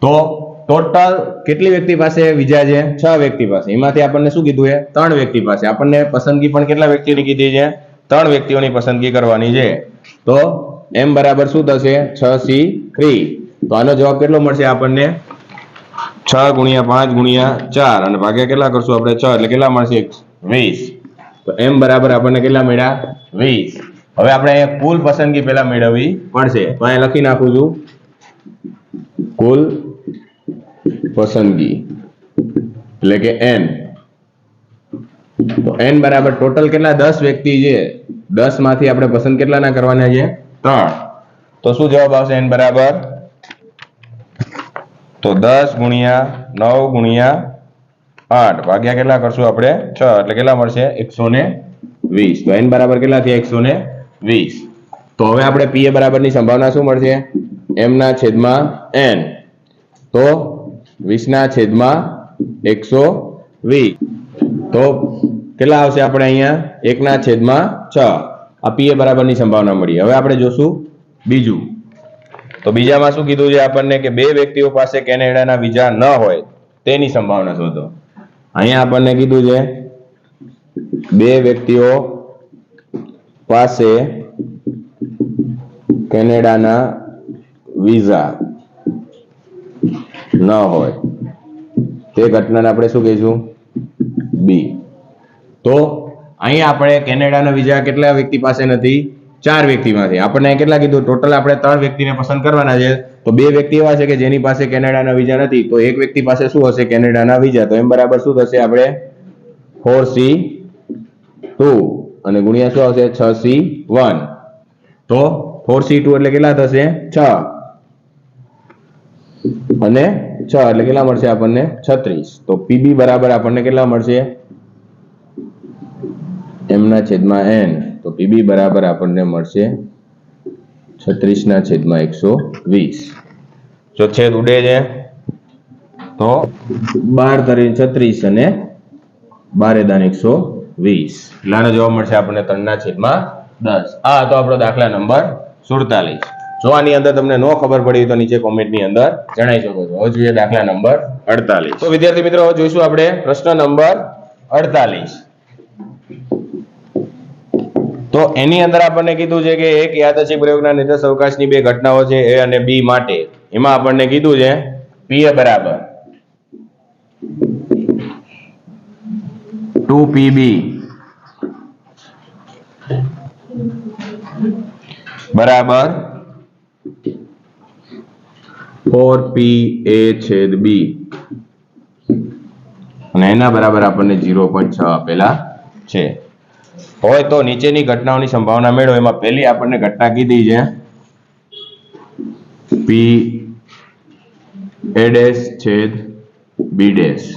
તો ટોટલ કેટલી વ્યક્તિ પાસે વિઝા છે 6 વ્યક્તિ પાસે એમાંથી આપણને શું કીધું છે 3 વ્યક્તિ પાસે આપણને પસંદગી પણ કેટલા વ્યક્તિની કીધી છે 3 વ્યક્તિઓની પસંદગી કરવાની છે તો m બરાબર શું થશે 6c3 તો આનો જવાબ કેટલો મળશે આપણને 6 ગુણ્યા 5 ગુણ્યા 4 અને ભાગ્યા કેટલા કરશું આપણે 6 એટલે કેટલા મળશે 20 તો m બરાબર આપણને કેટલા મળ્યા 20 હવે આપણે અહીંયા કુલ પસંદગી પહેલા મેળવવી પડશે તો અહીંયા લખી નાખું છું કુલ પસંદગી એટલે કે n તો n બરાબર ટોટલ કેટલા 10 વ્યક્તિ છે 10 માંથી આપણે પસંદ કેટલાના કરવાના છે 3 તો શું જવાબ આવશે n બરાબર તો 10 ગુણ્યા 9 ગુણ્યા 8 ભાગ્યા કેટલા કરશું આપણે 6 એટલે કેટલા મળશે 120 તો n બરાબર કેટલા થયા 120 તો હવે આપણે p બરાબરની સંભાવના શું મળશે m ના છેદમાં n તો 20 ના છેદમાં 120 તો કેટલા આવશે આપણે અહીંયા 1 ના છેદમાં 6 આ p બરાબરની સંભાવના મળી હવે આપણે જોશું બીજું તો બીજામાં શું કીધું છે આપણને કે 2 વ્યક્તિઓ પાસે કેનેડાના વિઝા ન હોય તેની સંભાવના શોધો અહીંયા આપણને કીધું છે 2 વ્યક્તિઓ પાસે કેનેડાના વિઝા ન હોય તે ઘટનાને આપણે શું કહીશું બી તો અહીંયા આપણે કેનેડાના વિઝા કેટલા વ્યક્તિ પાસે નથી 4 વ્યક્તિમાંથી આપણને કેટલા કીધું ટોટલ આપણે 3 વ્યક્તિને પસંદ કરવાના છે તો 2 વ્યક્તિ એવા છે કે જેની પાસે કેનેડાના વિઝા નથી તો એક વ્યક્તિ પાસે શું હશે કેનેડાના વિઝા તો એમ બરાબર શું થશે આપણે 4c2 અને ગુણ્યા શું આવશે 6c1 તો 4c2 એટલે કેટલા થશે 6 અને 6 એટલે કેટલા મળશે આપણને 36 તો pb બરાબર આપણને કેટલા મળશે m ના છેદમાં n તો pb બરાબર આપણને મળશે 36 ના છેદમાં 120 જો છેદ ઉડે છે તો 12 તરી 36 અને 12 દાન 120 લાનો જવાબ મળશે આપણને 3 ના છેદમાં 10 આ હતો આપણો દાખલા નંબર 47 જો આની અંદર તમને નો ખબર પડી તો નીચે કોમેન્ટની અંદર જણાવી શકો છો હવે જોઈએ દાખલા નંબર 48 તો વિદ્યાર્થી મિત્રો હવે જોઈશું આપણે પ્રશ્ન નંબર 48 તો તો એની અંદર આપણને કીધું છે કે એક યાદચ્છિક પ્રયોગના નિર્દેશ અવકાશની બે ઘટનાઓ છે A અને B માટે. એમાં આપણને કીધું છે PA બરાબર 2PB બરાબર 4PA છેદ B અને એના બરાબર આપણને 0.6 આપેલા છે. હોય તો નીચેની ઘટનાઓની સંભાવના મેળવો. એમાં પહેલી આપણને ઘટના કીધી છે P A ડેશ છેદ B ડેશ.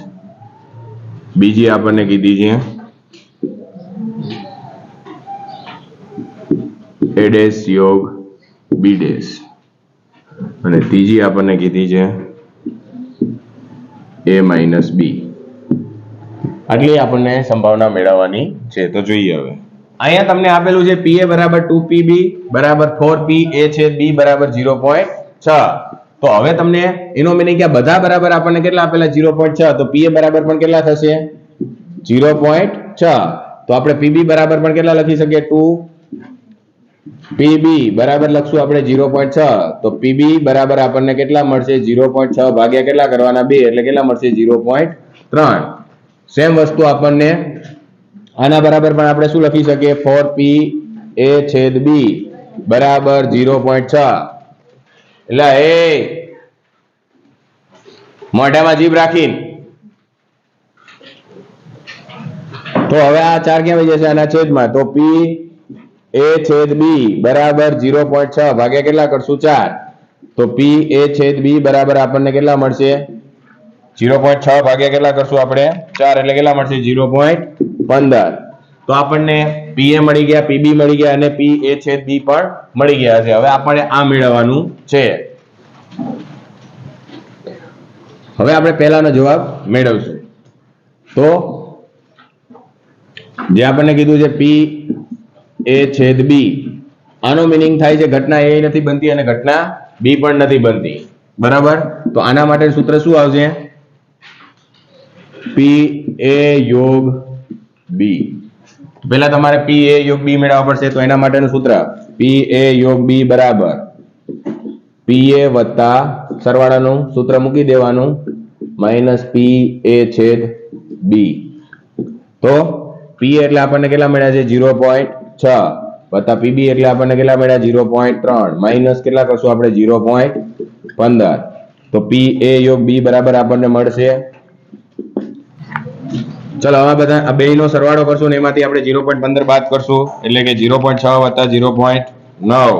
બીજી આપણને કીધી છે A ડેશ યોગ B ડેશ અને ત્રીજી આપણને કીધી છે A માઇનસ B. આટલી આપણને સંભાવના મેળવવાની છે. તો જોઈએ હવે અહીંયા તમને આપેલું છે PA બરાબર 2PB બરાબર 4PA છેદ B બરાબર 0.6. તો હવે તમને એનો મીનિંગ કે બધા બરાબર આપણને કેટલા આપેલા 0.6. તો PA બરાબર પણ કેટલા થશે 0.6. તો આપણે PB બરાબર પણ કેટલા લખી શકીએ 2PB બરાબર લખશું આપણે 0.6. તો PB બરાબર આપણને કેટલા મળશે 0.6 ભાગ્યા કેટલા કરવાના 2 એટલે કેટલા મળશે 0.3. સેમ વસ્તુ આપણને આના બરાબર પણ આપણે શું લખી શકીએ 4PA છેદ B બરાબર 0.6. એટલે એ મોઢામાં જીભ રાખીને તો હવે આ 4 ક્યાં વહી જશે આના છેદમાં. તો PA છેદ B બરાબર 0.6 ભાગ્યા કેટલા કરશું 4. તો PA છેદ B બરાબર આપણને કેટલા મળશે 0.6 ભાગ્યા કેટલા કરશું આપણે 4 એટલે કેટલા મળશે 0.15. તો આપણને PA મળી ગયા, PB મળી ગયા અને PA છેદ B પણ મળી ગયા છે. હવે આપણે આ મેળવવાનું છે. હવે આપણે પહેલાનો જવાબ મેળવશું. તો જે આપણને કીધું છે PA છેદ B, આનો મીનિંગ થાય છે ઘટના A નથી બનતી અને ઘટના B પણ નથી બનતી. બરાબર. તો આના માટે સૂત્ર શું આવશે PA યોગ B. પહેલા તમારે PA યોગ B મેળવવા પડશે. તો એના માટેનું સૂત્ર PA યોગ B બરાબર PA વત્તા સરવાળાનું સૂત્ર મૂકી દેવાનું માઇનસ PA છેદ B. તો PA એટલે આપણને કેટલા મળ્યા છે 0.6 વત્તા PB એટલે આપણને કેટલા મળ્યા 0.3 માઇનસ કેટલા કરશું આપણે 0.15. તો PA યોગ B બરાબર આપણને મળશે. ચલો હવે બધા આ બેયનો સરવાળો કરશું ને એમાંથી આપણે 0.15 બાદ કરશું એટલે કે 0.6 વત્તા 0.9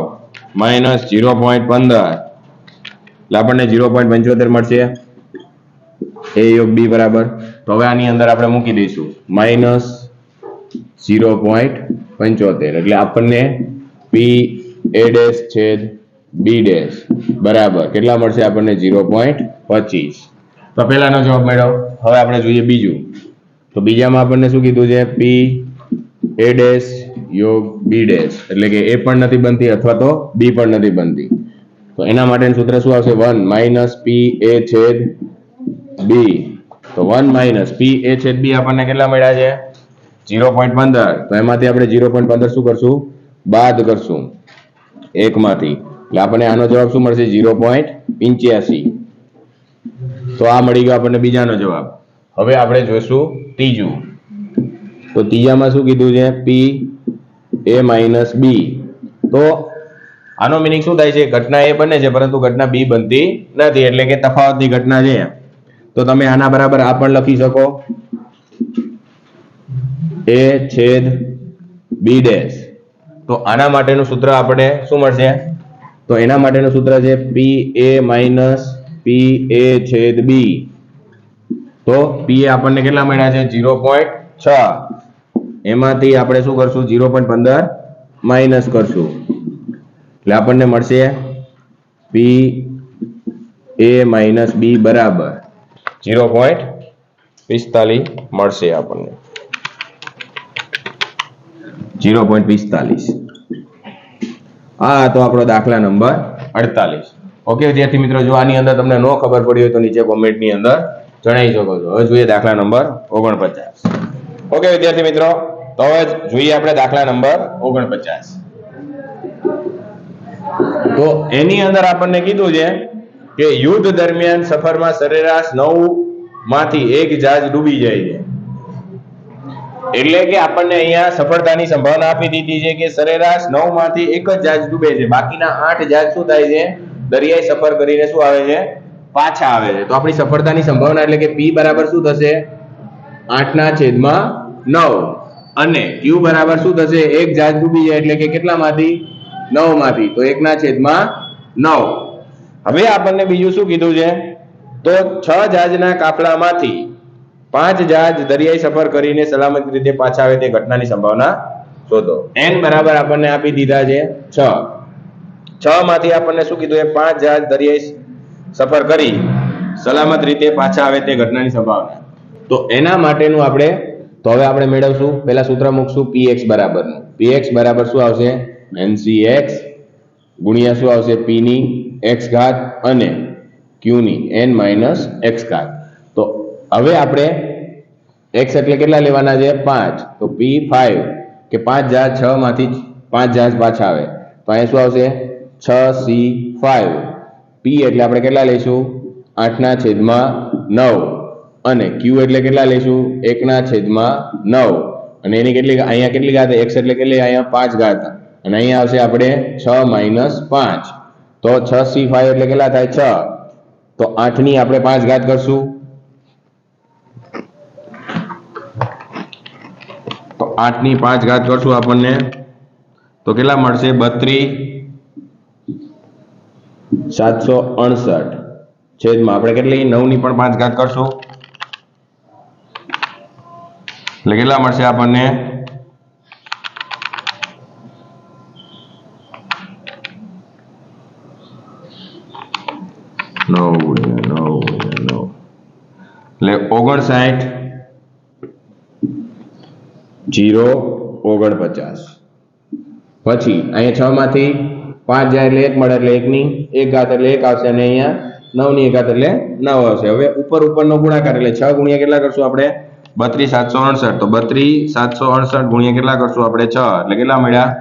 માઇનસ 0.15 એટલે આપણને 0.75 મળશે A યોગ B બરાબર. તો હવે આની અંદર આપણે મૂકી દઈશું માઇનસ 0.75 એટલે આપણને PA ડેશ છેદ B ડેશ બરાબર કેટલા મળશે આપણને 0.25. તો પહેલાનો જવાબ મળ્યો. હવે આપણે જોઈએ બીજું. તો બીજામાં આપણને શું કીધું છે PA ડેશ યોગ B ડેશ એટલે કે A પણ નથી બનતી અથવા તો B પણ નથી બનતી. તો એના માટેનું સૂત્ર શું આવશે 1 માઇનસ PA છેદ B. તો 1 માઇનસ PA છેદ B આપણને કેટલા મળ્યા છે 0.15. તો એમાંથી આપણે 0.15 શું કરશું બાદ કરશું 1 માંથી એટલે આપણને આનો જવાબ શું મળશે 0.85. તો આ મળી ગયો આપણને બીજાનો જવાબ. હવે આપણે જોઈશું ત્રીજું. તો ત્રીજામાં શું કીધું છે PA માઇનસ B. તો આનો મીનિંગ શું થાય છે ઘટના A બને છે પરંતુ ઘટના B બનતી નથી એટલે કે તફાવતની ઘટના છે. તો તમે આના બરાબર આ પણ લખી શકો A છેદ B ડેશ. તો આના માટેનું સૂત્ર આપણે શું મળશે તો એના માટેનું સૂત્ર છે PA માઇનસ PA છેદ B. તો PA આપણને કેટલા મળ્યા છે 0.6 એમાંથી આપણે શું કરશું 0.15 માઇનસ કરશું એટલે આપણને મળશે PA માઇનસ B બરાબર 0.45 મળશે આપણને 0.45. આ તો આપણો દાખલા નંબર 48. ઓકે વિદ્યાર્થી મિત્રો, જો આની અંદર તમને નો ખબર પડી હોય તો નીચે કોમેન્ટની અંદર જણાવી શકો છો. હવે જોઈએ દાખલા નંબર 49. ઓકે વિદ્યાર્થી મિત્રો, તો હવે જોઈએ આપણે દાખલા નંબર 49. તો એની અંદર આપણને કીધું છે કે યુદ્ધ દરમિયાન સફરમાં સરેરાશ 9 માંથી 1 જહાજ ડૂબી જાય છે. એટલે કે આપણને અહીંયા સફળતાની સંભાવના આપી દીધી છે કે સરેરાશ 9 માંથી 1 જ જહાજ ડૂબે છે, બાકીના 8 જહાજ શું થાય છે, દરિયાઈ સફર કરીને શું આવે છે, પાછા આવે છે. તો આપણી સફળતાની સંભાવના એટલે કે P બરાબર શું થશે, 8/9 અને Q બરાબર શું થશે, એક જહાજ ડૂબી જાય એટલે કે કેટલામાંથી, 9 માંથી, તો 1/9. હવે આપણને બીજું શું કીધું છે, તો 6 જહાજના કાફલામાંથી 5 જહાજ દરિયાઈ સફર કરીને સલામત રીતે પાછા આવે તે ઘટનાની સંભાવના શોધો. n બરાબર આપણને આપી દીધા છે 6 માંથી આપણને શું કીધું, 5 જહાજ દરિયાઈ સફર કરી સલામત રીતે પાછા આવે તે ઘટનાની સંભાવના. તો એના માટેનું આપણે તો હવે આપણે મેળવશું, પહેલા સૂત્ર મૂકશું px બરાબરનું. px બરાબર શું આવશે, ncx ગુણ્યા શું આવશે, p ની x ઘાત અને q ની n માઇનસ x ઘાત. તો હવે આપણે x એટલે કેટલા લેવાના છે, 5, તો p5 કે 5 જહાજ 6 માંથી 5 જહાજ પાછા આવે તો અહીંયા શું આવશે, 6c5. p એટલે આપણે કેટલા લઈશું, 8/9 અને q એટલે કેટલા લઈશું, 1/9 અને એની કેટલી અહીંયા કેટલી ઘાત, x એટલે કેટલી અહીંયા 5 ઘાત અને અહીંયા આવશે આપણે 6 - 5, તો 6c5 એટલે કેટલા થાય 6, તો 8 ની આપણે 5 ઘાત કરશું તો 8 ની 5 ઘાત કરશું આપણને તો કેટલા મળશે, 32,768 છેદમાં આપણે કેટલી 9 ની પણ 5 ઘાત કરશું એટલે કેટલા મળશે આપણને, 9 × 9 એટલે 59,049. પછી અહીંયા 6 માંથી 5 જાય એટલે 1 મળે એટલે 1 ની 1 ઘાત એટલે 1 આવશે અને અહીંયા 9 ની 1 ઘાત એટલે 9 આવશે. હવે ઉપરનો ગુણાકાર એટલે 6 ગુણ્યા કેટલા કરશું આપણે, 32,768. તો 32,768 ગુણ્યા કેટલા કરશું આપણે, 6 એટલે કેટલા મળ્યા,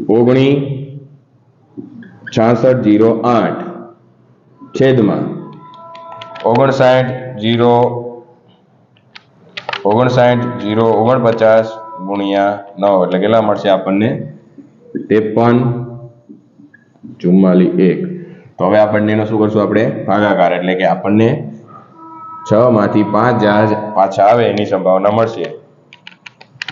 19,6608 છેદમાં 59,049 ગુણ્યા 9 એટલે કેટલા મળશે આપણને, 53,44,1. તો હવે આપણને એનો શું કરશું આપણે, ભાગાકાર એટલે કે આપણને 6 માંથી 5 જહાજ પાછા આવે એની સંભાવના મળશે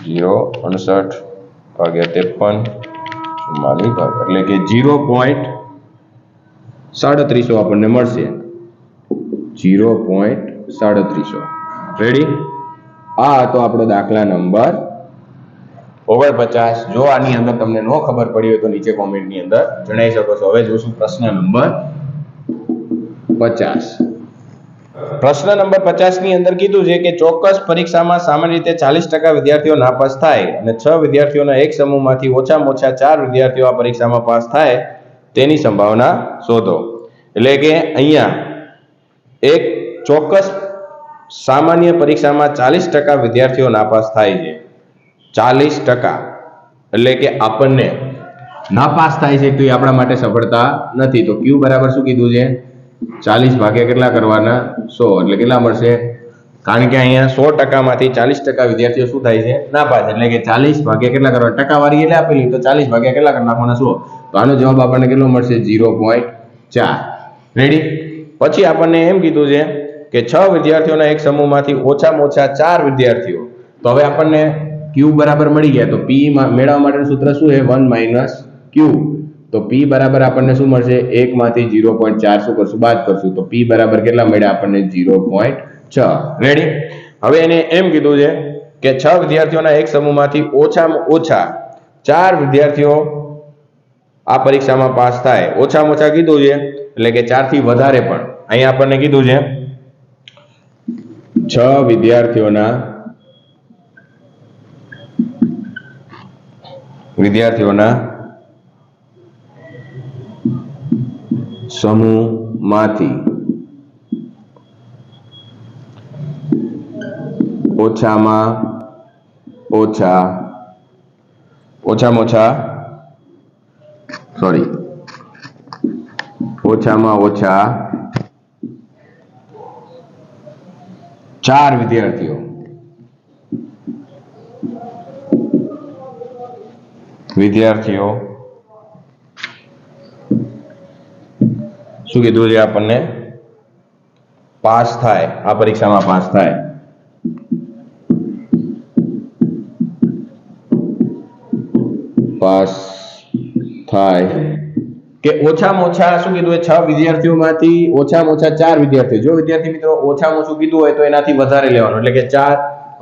0,59/53 એટલે કે 0.37 આપણને મળશે, 0.37. રેડી, આ હતો આપણો દાખલા નંબર 49. જો આની અંદર તમને ન ખબર પડી હોય તો નીચે કોમેન્ટની અંદર જણાવી શકો છો. હવે જોશું પ્રશ્ન નંબર 50. પ્રશ્ન નંબર 50 ની અંદર કીધું છે કે ચોક્કસ પરીક્ષામાં સામાન્ય રીતે 40% વિદ્યાર્થીઓ નાપાસ થાય અને 6 વિદ્યાર્થીઓના એક સમૂહમાંથી ઓછામાં ઓછા 4 વિદ્યાર્થીઓ આ પરીક્ષામાં પાસ થાય તેની સંભાવના શોધો. એટલે કે અહીંયા એક ચોક્કસ સામાન્ય પરીક્ષામાં 40% વિદ્યાર્થીઓ નાપાસ થાય છે, 40%, એટલે કે આપણને નાપાસ થાય છે તો એ આપણા માટે સફળતા નથી. તો Q બરાબર શું કીધું છે, 40 ભાગ્યા કેટલા કરવાના, 100 એટલે કેટલા મળશે, કારણ કે અહીંયા 100% માંથી 40% વિદ્યાર્થીઓ શું થાય છે, નાપાસ, એટલે કે 40 ભાગ્યા કેટલા કરવાના, ટકાવારી એટલે આપેલી તો 40 ભાગ્યા કેટલા કરી નાખવાના, 100. તો આનો જવાબ આપણને કેટલો મળશે, 0.4. રેડી. પછી આપણને એમ કીધું છે કે 6 વિદ્યાર્થીઓના એક સમૂહમાંથી ઓછામાં ઓછા 4 વિદ્યાર્થીઓ. તો હવે આપણને Q બરાબર મળી ગયા. તો P મેળવવા માટેનું સૂત્ર શું છે, 1 - Q. તો P બરાબર આપણને શું મળશે, 1 માંથી 0.4 શું કરશું, બાદ કરશું. તો P બરાબર કેટલા મળ્યા આપણને, 0.6. રેડી. હવે એને એમ કીધું છે કે 6 વિદ્યાર્થીઓના એક સમૂહમાંથી ઓછામાં ઓછા 4 વિદ્યાર્થીઓ આ પરીક્ષામાં પાસ થાય. ઓછામાં ઓછા કીધું છે એટલે કે 4 થી વધારે પણ અહીંયા આપણને કીધું છે 6 વિદ્યાર્થીઓના સમૂહમાંથી ઓછામાં ઓછા ચાર વિદ્યાર્થીઓ શું કીધું છે આપણને? પાસ થાય, આ પરીક્ષામાં પાસ થાય. કે ઓછામાં ઓછા શું કીધું? 6 વિદ્યાર્થીઓમાંથી ઓછામાં ઓછા 4 વિદ્યાર્થીઓ. જો વિદ્યાર્થી મિત્રો ઓછામાં ઓછું કીધું હોય તો એનાથી વધારે લેવાનું, એટલે કે 4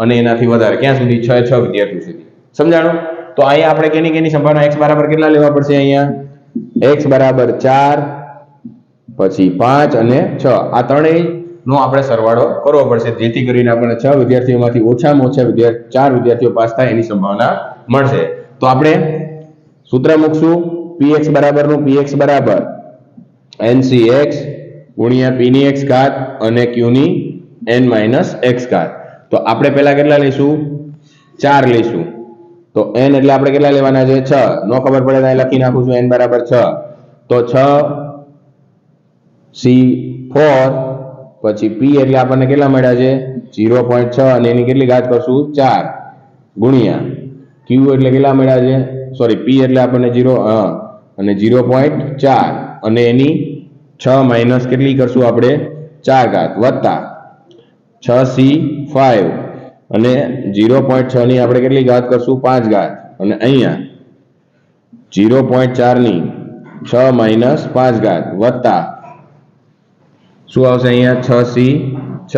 અને એનાથી વધારે. ક્યાં સુધી? 6 વિદ્યાર્થીઓ સુધી. સમજાણું? તો અહીંયા આપણે કેની સંભાવના x બરાબર કેટલા લેવા પડશે? અહીંયા x બરાબર 4, પછી 5 અને 6, આ ત્રણેય નો આપણે સરવાળો કરવો પડશે, જેથી કરીને આપણને 6 વિદ્યાર્થીઓમાંથી ઓછામાં ઓછા 4 વિદ્યાર્થીઓ પાસ થાય એની સંભાવના મળશે. તો આપણે સૂત્ર મૂકશું px બરાબરનું px બરાબર ncx ગુણ્યા p ની x ઘાત અને q ની n માઇનસ x ઘાત. તો આપણે પહેલા કેટલા લઈશું? 4 લઈશું. તો n એટલે આપણે કેટલા લેવાના છે? 6. નો ખબર પડે તો લખી નાખું છું n બરાબર 6. તો 6c4 પછી p એટલે આપણને કેટલા મળ્યા છે? 0.6 અને એની કેટલી ઘાત કરશું? 4 ગુણ્યા q એટલે કેટલા મળ્યા છે? સોરી, p એટલે આપણને 0 અને 0.4 અને એની 6 માઇનસ કેટલી કરશું આપણે? 4 ઘાત વત્તા 6c5 અને 0.6 ની આપણે કેટલી ઘાત કરશું? 5 ઘાત અને અહીંયા 0.4 ની 6 માઇનસ 5 ઘાત વત્તા શું આવશે અહીંયા? 6c6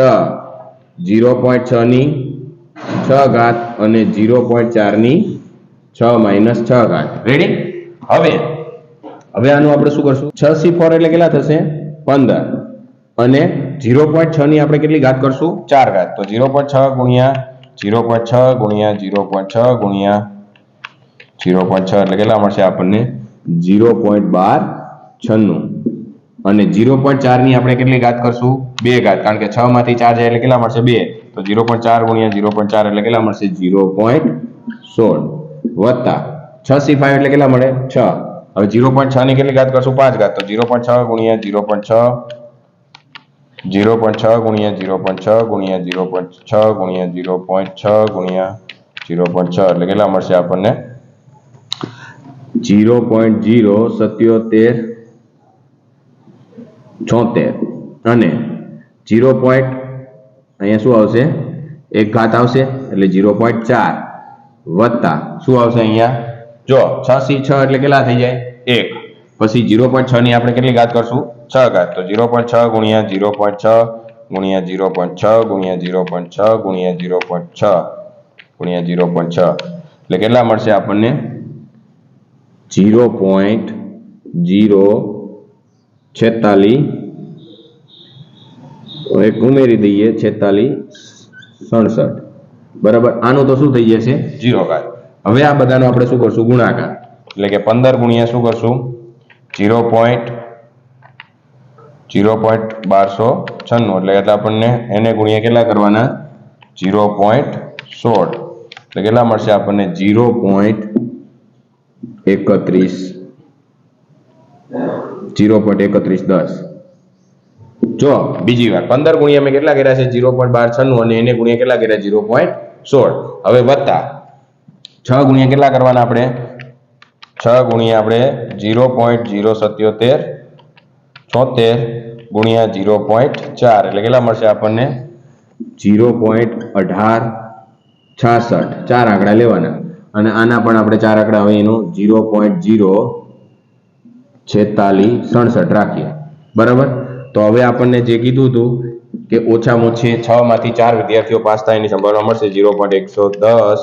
0.6 ની 6 ઘાત અને 0.4 ની 6 માઇનસ 6 ઘાત. રેડી? હવે આનું આપણે શું કરશું? 6c4 એટલે કેટલા થશે? 15 અને 0.6 ની આપણે કેટલી ઘાત કરશું? 4 ઘાત. તો 0.6 ગુણ્યા 0.6 ગુણ્યા 0.6 ગુણ્યા 0.6 એટલે કેટલા મળશે આપણને? 0.1296 અને 0.4 ની આપણે કેટલી ઘાત કરશું? 2 ઘાત, કારણ કે 6 માંથી 4 જાય એટલે કેટલા મળશે? 2. તો 0.4 ગુણ્યા 0.4 એટલે કેટલા મળશે? 0.16 વત્તા 6c5 એટલે કેટલા મળે? 6. હવે 0.6 ની કેટલી ઘાત કરશું? 5 ઘાત. તો 0.6 ગુણ્યા 0.6 ગુણ્યા 0.6 ગુણ્યા 0.6 ગુણ્યા 0.6 ગુણ્યા 0.6 એટલે કેટલા મળશે આપણને? 0.07776 અને 0. અહીંયા શું આવશે? 1 ઘાત આવશે એટલે 0.4 વત્તા શું આવશે અહીંયા? જો 6c6 એટલે કેટલા થઈ જાય? 1. પછી 0.6 ની આપણે કેટલી ઘાત કરશું? 6 ઘાત. તો 0.6 ગુણ્યા 0.6 ગુણ્યા 0.6 ગુણ્યા 0.6 ગુણ્યા 0.6 ગુણ્યા 0.6 એટલે કેટલા મળશે આપણને? 0.046 એક ઉમેરી દઈએ 4667 બરાબર. આનું તો શું થઈ જશે? 0 ઘાત. હવે આ બધાનો આપણે શું કરશું? ગુણાકાર. એટલે કે 15 ગુણ્યા શું કરશું? 0.1296 એટલે આપણને એને ગુણ્યા કેટલા કરવાના? 0.16 એટલે કેટલા મળશે આપણને? 0.3110. જો બીજી વાર 15 ગુણ્યા મેં કેટલા કર્યા છે? 0.1296 અને એને ગુણ્યા કેટલા કર્યા? 0.16. હવે વત્તા 6 ગુણ્યા કેટલા કરવાના આપણે? 6 ગુણ્યા આપણે 0.07776 ગુણ્યા 0.4 એટલે કેટલા મળશે આપણને? 0.1866. 4 આંકડા લેવાના અને આના પણ આપણે 4 આંકડા હવે એનું 0.04667 રાખીએ. બરાબર. તો હવે આપણને જે કીધું હતું કે ઓછામાં ઓછી 6 માંથી 4 વિદ્યાર્થીઓ પાસ થાય એની સંભાવના મળશે 0.110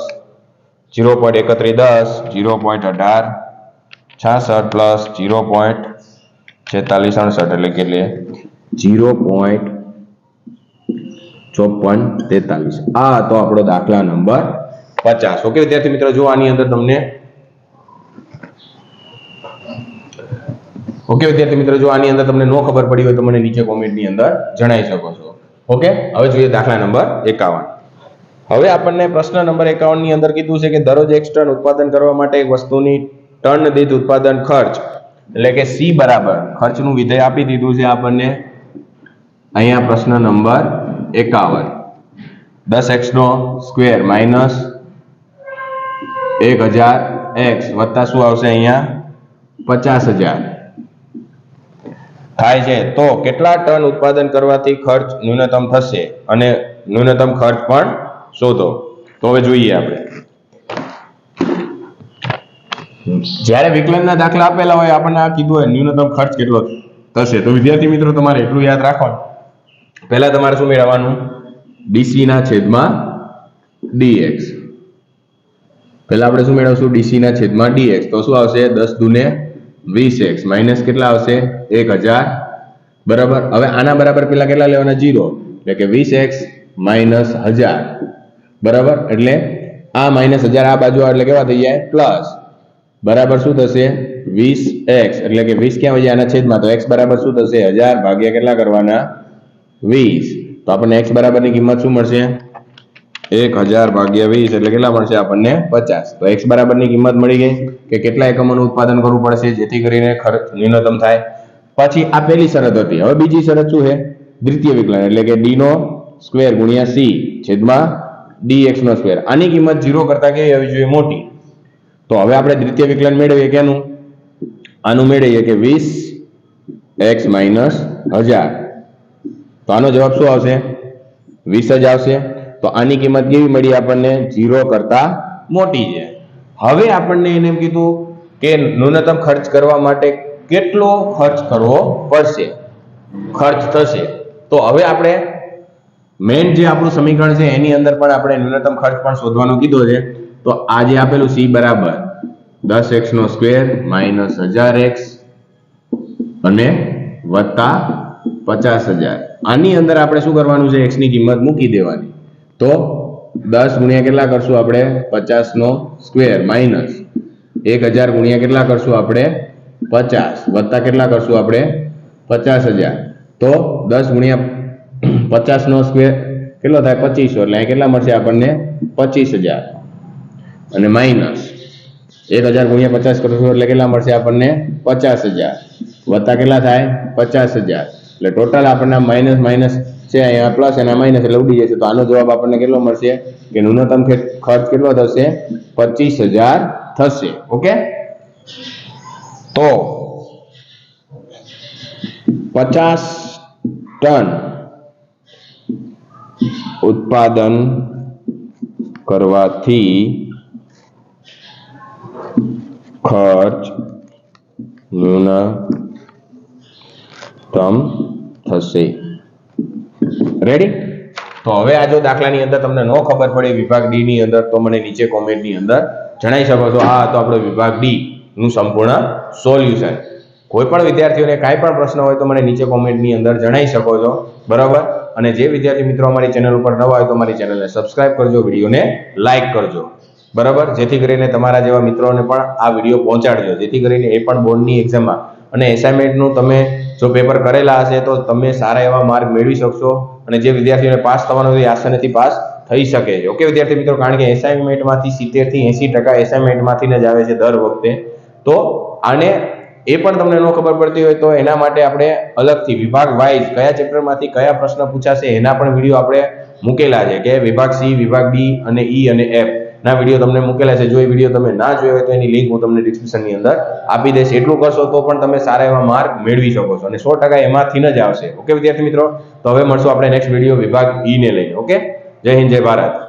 0.3110 0.1866 પ્લસ 0.4667 એટલે કેટલે 0.5443. આ તો આપણો દાખલા નંબર 50. ઓકે વિદ્યાર્થી મિત્રો, જો આની અંદર તમને નો ખબર પડી હોય તો મને નીચે કોમેન્ટની અંદર જણાવી શકો છો. ઓકે, હવે જોઈએ દાખલા નંબર 51. હવે આપણને પ્રશ્ન નંબર 51 ની અંદર કીધું છે કે દરરોજ 1 ટન ઉત્પાદન કરવા માટે એક વસ્તુની ટન દીઠ ઉત્પાદન ખર્ચ એટલે કે સી બરાબર ખર્ચનું વિધેય આપી દીધું છે આપણને અહીંયા પ્રશ્ન નંબર 51 10x નો સ્ક્વેર માઈનસ 1000x વત્તા શું આવશે અહીંયા 50000 થાય છે તો કેટલા ટન ઉત્પાદન કરવાથી ખર્ચ ન્યૂનતમ થશે અને ન્યૂનતમ ખર્ચ પણ શોધો તો હવે જોઈએ આપણે જ્યારે વિકલનના દાખલા આપેલા હોય આપણને આ કીધું હોય ન્યૂનતમ ખર્ચ કેટલો થશે તો વિદ્યાર્થી મિત્રો તમારે એટલું યાદ રાખવાનું પહેલા તમારે શું મેળવવાનું dc ના છેદમાં dx પહેલા આપણે શું મેળવશું dc ના છેદમાં dx તો શું આવશે 10 દુને 20x માઈનસ કેટલા આવશે 1000 બરાબર હવે આના બરાબર પેલા કેટલા લેવાના 0 એટલે કે 20x માઈનસ 1000 બરાબર એટલે આ માઈનસ 1000 આ બાજુ એટલે કેવા થઈ જાય પ્લસ બરાબર શું થશે 20x એટલે કે 20 ક્યાં વજ્યા આના છેદમાં તો x બરાબર શું થશે 1000 ભાગ્યા કેટલા કરવાના 20 તો આપણને x બરાબરની કિંમત શું મળશે 1000 ભાગ્યા 20 એટલે કેટલા મળશે આપણને 50 તો x બરાબરની કિંમત મળી ગઈ કે કેટલા એકમોનું ઉત્પાદન કરવું પડશે જેથી કરીને ખર્ચ ન્યૂનતમ થાય પછી આ પહેલી શરત હતી હવે બીજી શરત શું છે દ્વિતીય વિકલન એટલે કે d નો સ્ક્વેર ગુણ્યા c છેદમાં dx નો સ્ક્વેર આની કિંમત 0 કરતા કેવી આવી જોઈએ મોટી તો હવે આપણે દ્વિતીય વિકલન મેળવીએ કેનું આનું મેળવીએ કે 20x માઈનસ 1000 તો આનો જવાબ શું આવશે 20 જ આવશે તો આની કિંમત કેવી મળી આપણને 0 કરતા મોટી છે હવે આપણને એને એમ કીધું કે ન્યૂનતમ ખર્ચ કરવા માટે કેટલો ખર્ચ કરવો પડશે ખર્ચ થશે તો હવે આપણે મેઇન જે આપણું સમીકરણ છે એની અંદર પણ આપણે ન્યૂનતમ ખર્ચ પણ શોધવાનું કીધો છે તો આ જે આપેલું c બરાબર 10x નો સ્ક્વેર માઈનસ 1000x અને વત્તા 50000 આની અંદર આપણે શું કરવાનું છે x ની કિંમત મૂકી દેવાની તો 10 ગુણ્યા કેટલા કરશું આપણે 50 નો સ્ક્વેર માઈનસ 1000 ગુણ્યા કેટલા કરશું આપણે 50 વત્તા કેટલા કરશું આપણે 50000 તો 10 ગુણ્યા 50 નો સ્ક્વેર કેટલો થાય 2500 એટલે કેટલા મળશે આપણને 25000 અને માઈનસ 1000 ગુણ્યા 50 કરશું એટલે કેટલા મળશે આપણને 50000 વત્તા કેટલા થાય 50000 એટલે ટોટલ આપણને માઈનસ માઈનસ છે અહીંયા પ્લસ અને માઈનસ એટલે ઉડી જશે તો આનો જવાબ આપણને કેટલો મળશે કે ન્યૂનતમ ખર્ચ કેટલો થશે 25000 થશે ઓકે તો 50 ટન ઉત્પાદન કરવાથી ખર્ચ ન્યૂનતમ થશે રેડી તો હવે આ જો દાખલાની અંદર તમને ન ખબર પડે વિભાગ ડી ની અંદર તો મને નીચે કોમેન્ટ ની અંદર જણાવી શકો છો આ તો આપણો વિભાગ ડી નું સંપૂર્ણ સોલ્યુશન કોઈ પણ વિદ્યાર્થીઓને કાંઈ પણ પ્રશ્ન હોય તો મને નીચે કોમેન્ટ ની અંદર જણાવી શકો છો બરાબર અને જે વિદ્યાર્થી મિત્રો અમારી ચેનલ ઉપર નવા હોય તો અમારી ચેનલને સબસ્ક્રાઇબ કરજો વિડીયોને લાઈક કરજો બરાબર જેથી કરીને તમારા જેવા મિત્રોને પણ આ વિડીયો પહોંચાડજો જેથી કરીને એ પણ બોર્ડની એક્ઝામમાં અને એસાઇનમેન્ટનું તમે જો પેપર કરેલા હશે તો તમે સારા એવા માર્ક મેળવી શકશો અને જે વિદ્યાર્થીઓને પાસ થવાનું હોય એ આસાનીથી પાસ થઈ શકે છે ઓકે વિદ્યાર્થી મિત્રો કારણ કે એસાઇનમેન્ટમાંથી 70 થી 80% એસાઇનમેન્ટમાંથી જ આવે છે દર વખતે તો આને એ પણ તમને ન ખબર પડતી હોય તો એના માટે આપણે અલગથી વિભાગ વાઇઝ કયા ચેપ્ટરમાંથી કયા પ્રશ્ન પૂછાશે એના પણ વિડીયો આપણે મૂકેલા છે કે વિભાગ સી વિભાગ ડી અને ઈ અને એફ ના વિડીયો તમને મૂકેલા છે જો એ વિડીયો તમે ના જોયો હોય તો એની લિંક હું તમને ડિસ્ક્રિપ્શનની અંદર આપી દઈશ એટલું કરશો તો પણ તમે સારા એવા માર્ક મેળવી શકો છો અને 100% એમાંથી જ આવશે ઓકે વિદ્યાર્થી મિત્રો તો હવે મળશું આપણે નેક્સ્ટ વિડીયો વિભાગ ઈ ને લઈને ઓકે જય હિન્દ જય ભારત